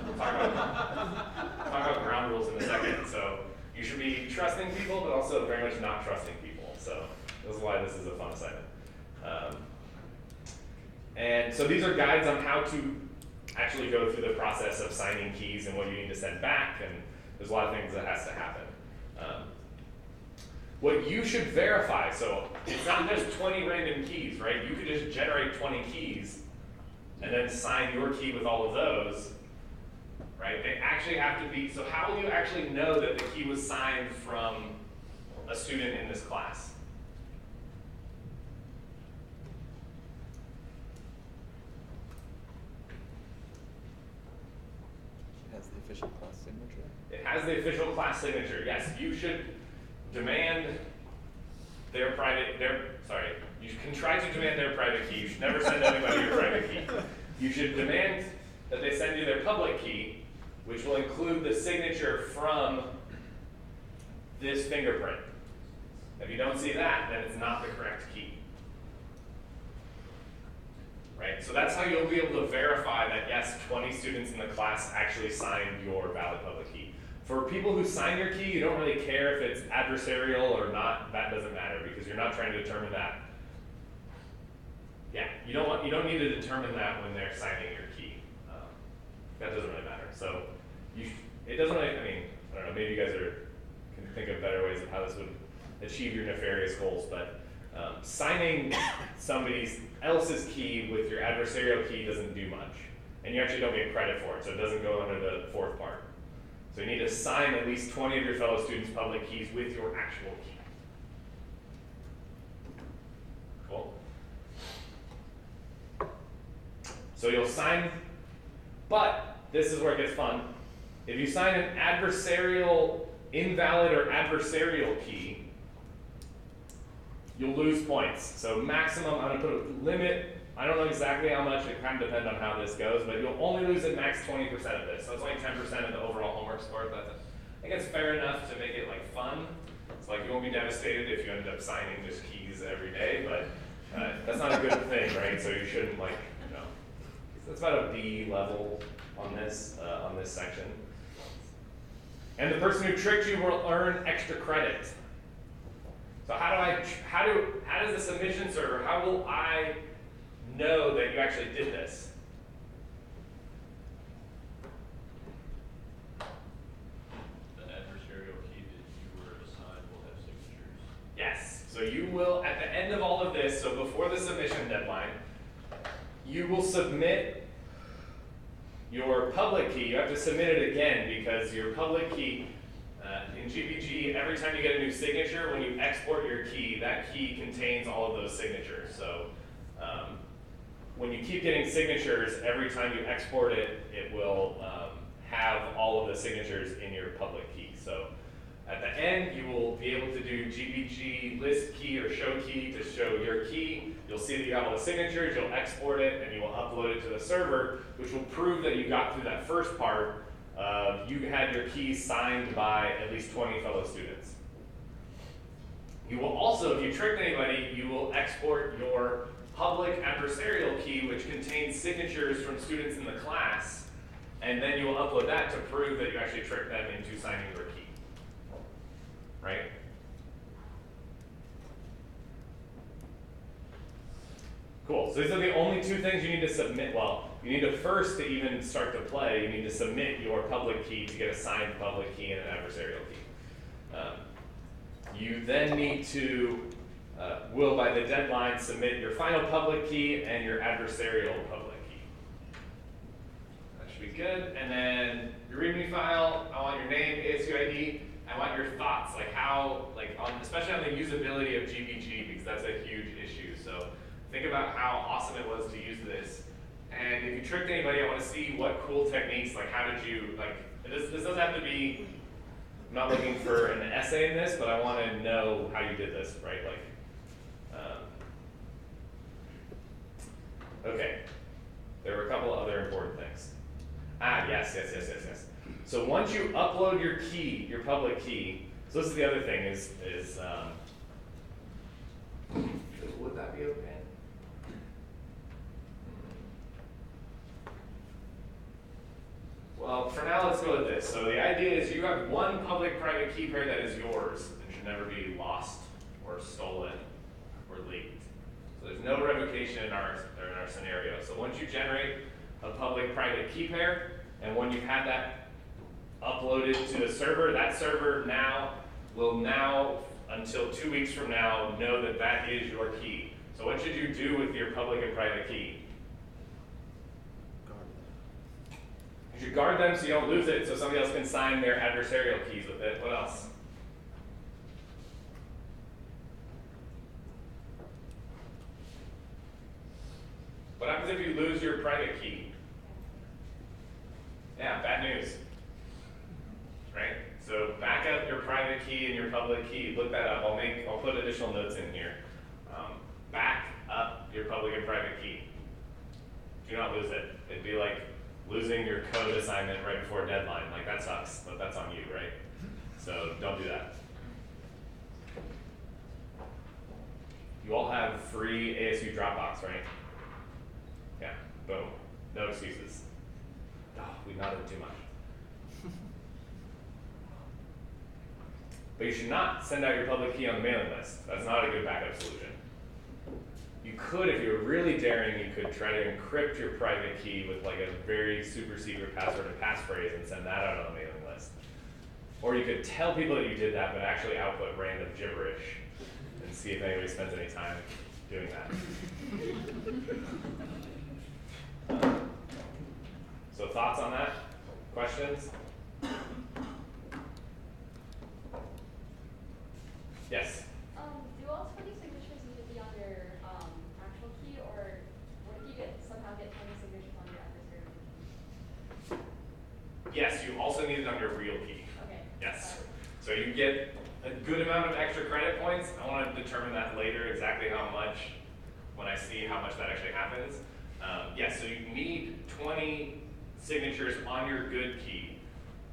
We'll talk about ground rules in a second. So you should be trusting people, but also very much not trusting people. So this is why this is a fun assignment. And so these are guides on how to actually go through the process of signing keys and what you need to send back, and there's a lot of things that has to happen. What you should verify, so it's not just 20 random keys, right? You could just generate 20 keys and then sign your key with all of those, right? They actually have to be, so how will you actually know that the key was signed from a student in this class? It has the official class signature. It has the official class signature. Yes, you should demand you can try to demand their private key. You should never send anybody your private key. You should demand that they send you their public key, which will include the signature from this fingerprint. If you don't see that, then it's not the correct key. Right? So that's how you'll be able to verify that, yes, 20 students in the class actually signed your valid public key. For people who sign your key, you don't really care if it's adversarial or not. That doesn't matter because you're not trying to determine that. Yeah, you don't need to determine that when they're signing your key. That doesn't really matter. So it doesn't really, I don't know, maybe you guys can think of better ways of how this would achieve your nefarious goals, but signing somebody else's key with your adversarial key doesn't do much. And you actually don't get credit for it, so it doesn't go under the fourth part. So you need to sign at least 20 of your fellow students' public keys with your actual key. Cool. So you'll sign, but this is where it gets fun. If you sign an adversarial, invalid or adversarial key, you'll lose points. So maximum, I'm going to put a limit. I don't know exactly how much, it kind of depends on how this goes, but you'll only lose at max 20% of this. So it's only 10% of the overall homework score, but I think it's fair enough to make it like fun. It's like you won't be devastated if you end up signing just keys every day, but that's not a good thing, right? So you shouldn't that's about a B level on this section. And the person who tricked you will earn extra credit. So how does the submission server, how will I know that you actually did this? The adversarial key that you were assigned will have signatures. Yes. So you will, at the end of all of this, so before the submission deadline, you will submit your public key, you have to submit it again because your public key, in GPG, every time you get a new signature, when you export your key, that key contains all of those signatures. So when you keep getting signatures, every time you export it, it will have all of the signatures in your public key. So at the end, you will be able to do GPG list key or show key to show your key. You'll see that you have all the signatures, you'll export it, and you will upload it to the server, which will prove that you got through that first part. You had your key signed by at least 20 fellow students. You will also, if you tricked anybody, you will export your public adversarial key, which contains signatures from students in the class, and then you will upload that to prove that you actually tricked them into signing your key. Right? Cool. So these are the only two things you need to submit. Well, you need to first, to even start to play, you need to submit your public key to get a signed public key and an adversarial key. You then need to, will by the deadline, submit your final public key and your adversarial public key. That should be good. And then your README file, I want your name, ASU ID. I want your thoughts, like how, especially on the usability of GPG, because that's a huge issue. So think about how awesome it was to use this. And if you tricked anybody, I want to see what cool techniques, like how did you, this doesn't have to be, I'm not looking for an essay in this, but I want to know how you did this, right? Okay, there were a couple other important things. Yes. So once you upload your key, your public key, so this is the other thing is would that be okay? Well, for now, let's go with this. So the idea is you have one public-private key pair that is yours and should never be lost or stolen or leaked. So there's no revocation in our scenario. So once you generate a public-private key pair, and when you've had that uploaded to the server, that server will until 2 weeks from now, know that that is your key. So what should you do with your public and private key? You should guard them so you don't lose it, so somebody else can sign their adversarial keys with it. What else? What happens if you lose your private key? Yeah, bad news. Right? So back up your private key and your public key. Look that up. I'll put additional notes in here. Back up your public and private key. Do not lose it. It'd be like losing your code assignment right before a deadline. Like, that sucks, but that's on you, right? So don't do that. You all have free ASU Dropbox, right? Yeah, boom. No excuses. Oh, we nodded too much. But you should not send out your public key on the mailing list. That's not a good backup solution. You could, if you were really daring, you could try to encrypt your private key with like a very super secret password and passphrase and send that out on the mailing list. Or you could tell people that you did that, but actually output random gibberish and see if anybody spends any time doing that. So thoughts on that? Questions? Yes? Do all 20 signatures need to be on your actual key, or what if you somehow get 20 signatures on your adversarial key? Yes, you also need it on your real key. Okay. Yes. So you get a good amount of extra credit points. I want to determine that later, exactly how much, when I see how much that actually happens. Yes, so you need 20 signatures on your good key.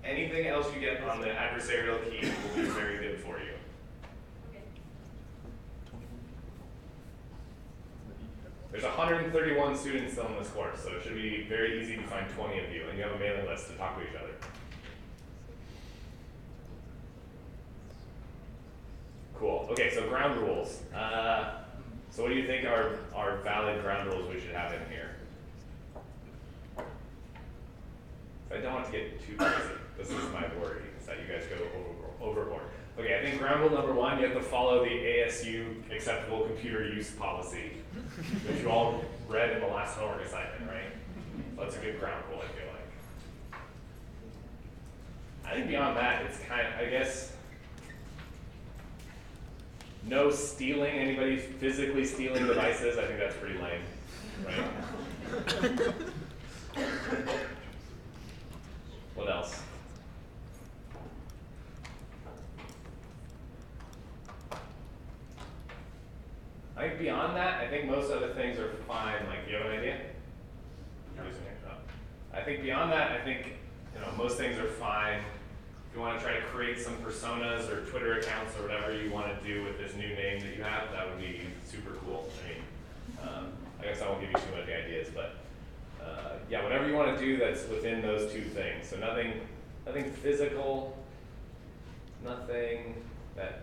Anything else you get on the adversarial key will be very good for you. There's 131 students still in this course, so it should be very easy to find 20 of you, and you have a mailing list to talk to each other. Cool. Okay, so ground rules. So what do you think are valid ground rules we should have in here? I don't want to get too crazy. This is my worry, is that you guys go overboard. Okay, I think ground rule number 1, you have to follow the ASU acceptable computer use policy, which you all read in the last homework assignment, right? So that's a good ground rule, I feel like. I think beyond that, it's kind of, I guess, no stealing, anybody physically stealing devices. I think that's pretty lame, right? What else? I think beyond that, I think most other things are fine. Like, do you have an idea? I think beyond that, I think most things are fine. If you want to try to create some personas or Twitter accounts or whatever you want to do with this new name that you have, that would be super cool. I mean, I guess I won't give you too many ideas, but yeah, whatever you want to do that's within those two things. So nothing physical, nothing that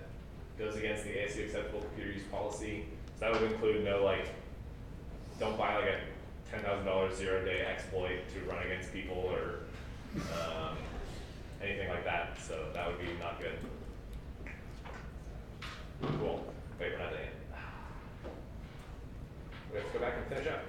goes against the ASU acceptable computer use policy. So that would include don't buy like a $10,000 0-day exploit to run against people or anything like that. So that would be not good. Cool. Wait, we're not done yet. We have to go back and finish up.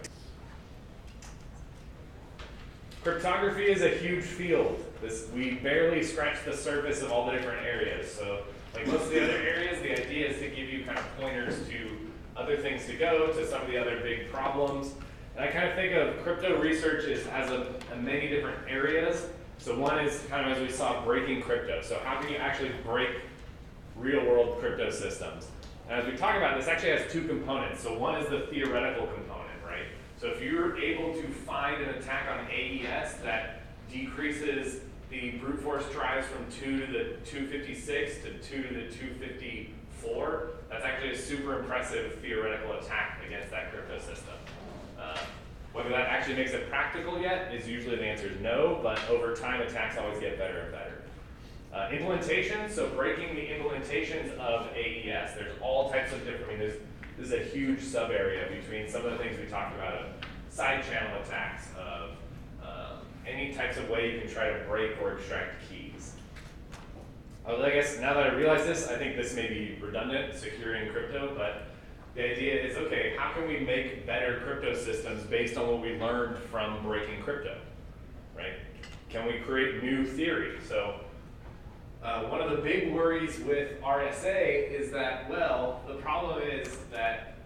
Cryptography is a huge field. We barely scratch the surface of all the different areas. So like most of the other areas, the idea is to give you kind of pointers to other things to go, to some of the other big problems. And I kind of think of crypto research as a many different areas. So one is kind of, as we saw, breaking crypto. So how can you actually break real world crypto systems? And as we talk about, this actually has two components. So one is the theoretical component, right? So if you're able to find an attack on AES that decreases the brute force drives from 2 to the 256 to 2 to the 254, that's actually a super impressive theoretical attack against that crypto system. Whether that actually makes it practical yet is usually the answer is no, but over time attacks always get better and better. Implementation, so breaking the implementations of AES. There's all types of different, this is a huge sub area between some of the things we talked about of side channel attacks, of any types of way you can try to break or extract keys. I guess now that I realize this, I think this may be redundant, securing crypto, but the idea is, okay, how can we make better crypto systems based on what we learned from breaking crypto, right? Can we create new theory? So one of the big worries with RSA is that, well, the problem is that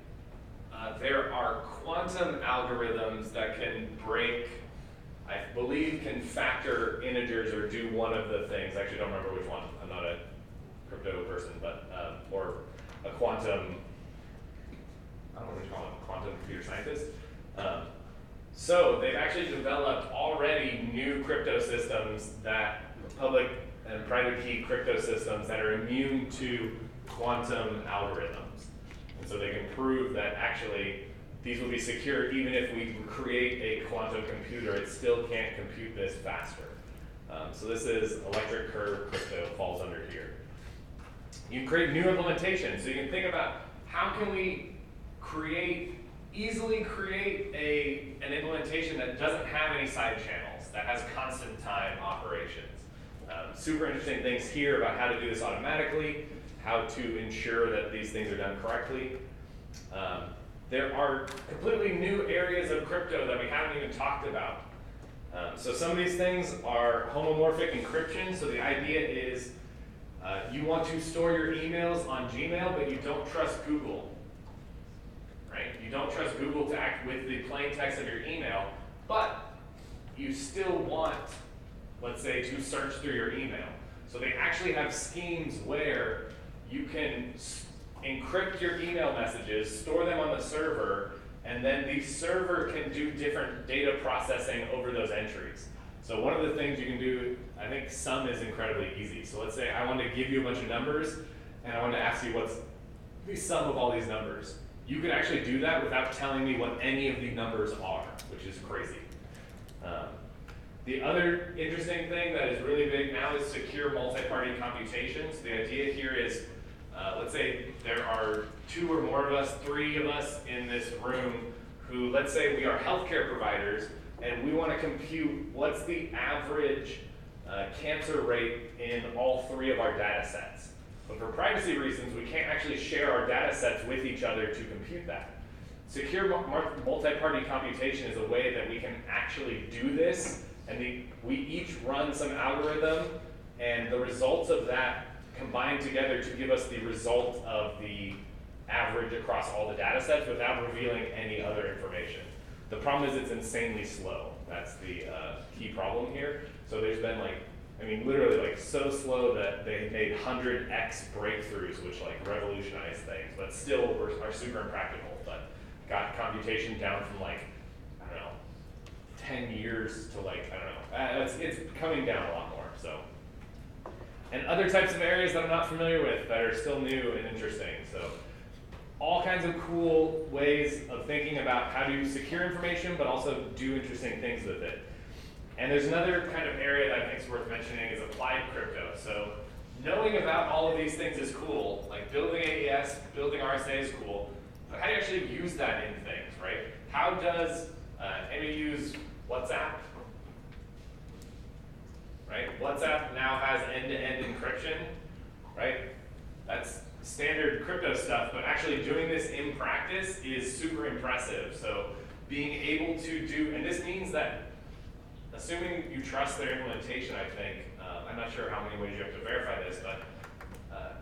there are quantum algorithms that can break, I believe, can factor integers or do one of the things. I actually don't remember which one. I'm not a crypto person, but, or a quantum, I don't know what you call it, quantum computer scientist. So they've actually developed already new crypto systems that public and private key crypto systems that are immune to quantum algorithms. And so they can prove that actually these will be secure even if we create a quantum computer, it still can't compute this faster. So this is electric curve crypto, falls under here. You can create new implementations. So you can think about how can we easily create an implementation that doesn't have any side channels, that has constant time operations. Super interesting things here about how to do this automatically, how to ensure that these things are done correctly. There are completely new areas of crypto that we haven't even talked about. So some of these things are homomorphic encryption. So the idea is you want to store your emails on Gmail, but you don't trust Google. Right? You don't trust Google to act with the plain text of your email, but you still want, let's say, to search through your email. So they actually have schemes where you can encrypt your email messages, store them on the server, and then the server can do different data processing over those entries. So one of the things you can do, I think sum is incredibly easy. So let's say I want to give you a bunch of numbers, and I want to ask you what's the sum of all these numbers. You can actually do that without telling me what any of the numbers are, which is crazy. The other interesting thing that is really big now is secure multi-party computations. The idea here is, let's say there are 2 or more of us, 3 of us in this room who, let's say we are healthcare providers, and we want to compute what's the average cancer rate in all 3 of our data sets. But for privacy reasons, we can't actually share our data sets with each other to compute that. Secure multi-party computation is a way that we can actually do this, and we each run some algorithm and the results of that combine together to give us the result of the average across all the data sets without revealing any other information. The problem is it's insanely slow. That's the key problem here. So there's been like, I mean, literally like so slow that they made 100x breakthroughs, which like revolutionized things, but still are super impractical. But got computation down from like, I don't know, 10 years to like, I don't know. It's coming down a lot more, so. And other types of areas that I'm not familiar with that are still new and interesting. So all kinds of cool ways of thinking about how to secure information, but also do interesting things with it. And there's another kind of area that I think is worth mentioning is applied crypto. So knowing about all of these things is cool, like building AES, building RSA is cool, but how do you actually use that in things, right? How does anybody use WhatsApp? Right? WhatsApp now has end-to-end encryption, right? That's standard crypto stuff, but actually doing this in practice is super impressive. So being able to do, and this means that assuming you trust their implementation, I think, I'm not sure how many ways you have to verify this, but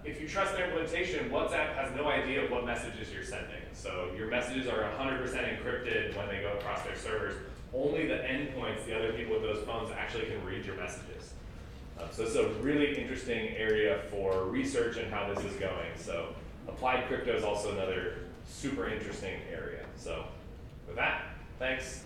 if you trust their implementation, WhatsApp has no idea what messages you're sending. So your messages are 100% encrypted when they go across their servers. Only the endpoints, the other people with those phones, actually can read your messages. So it's a really interesting area for research and how this is going. So applied crypto is also another super interesting area. So with that, thanks.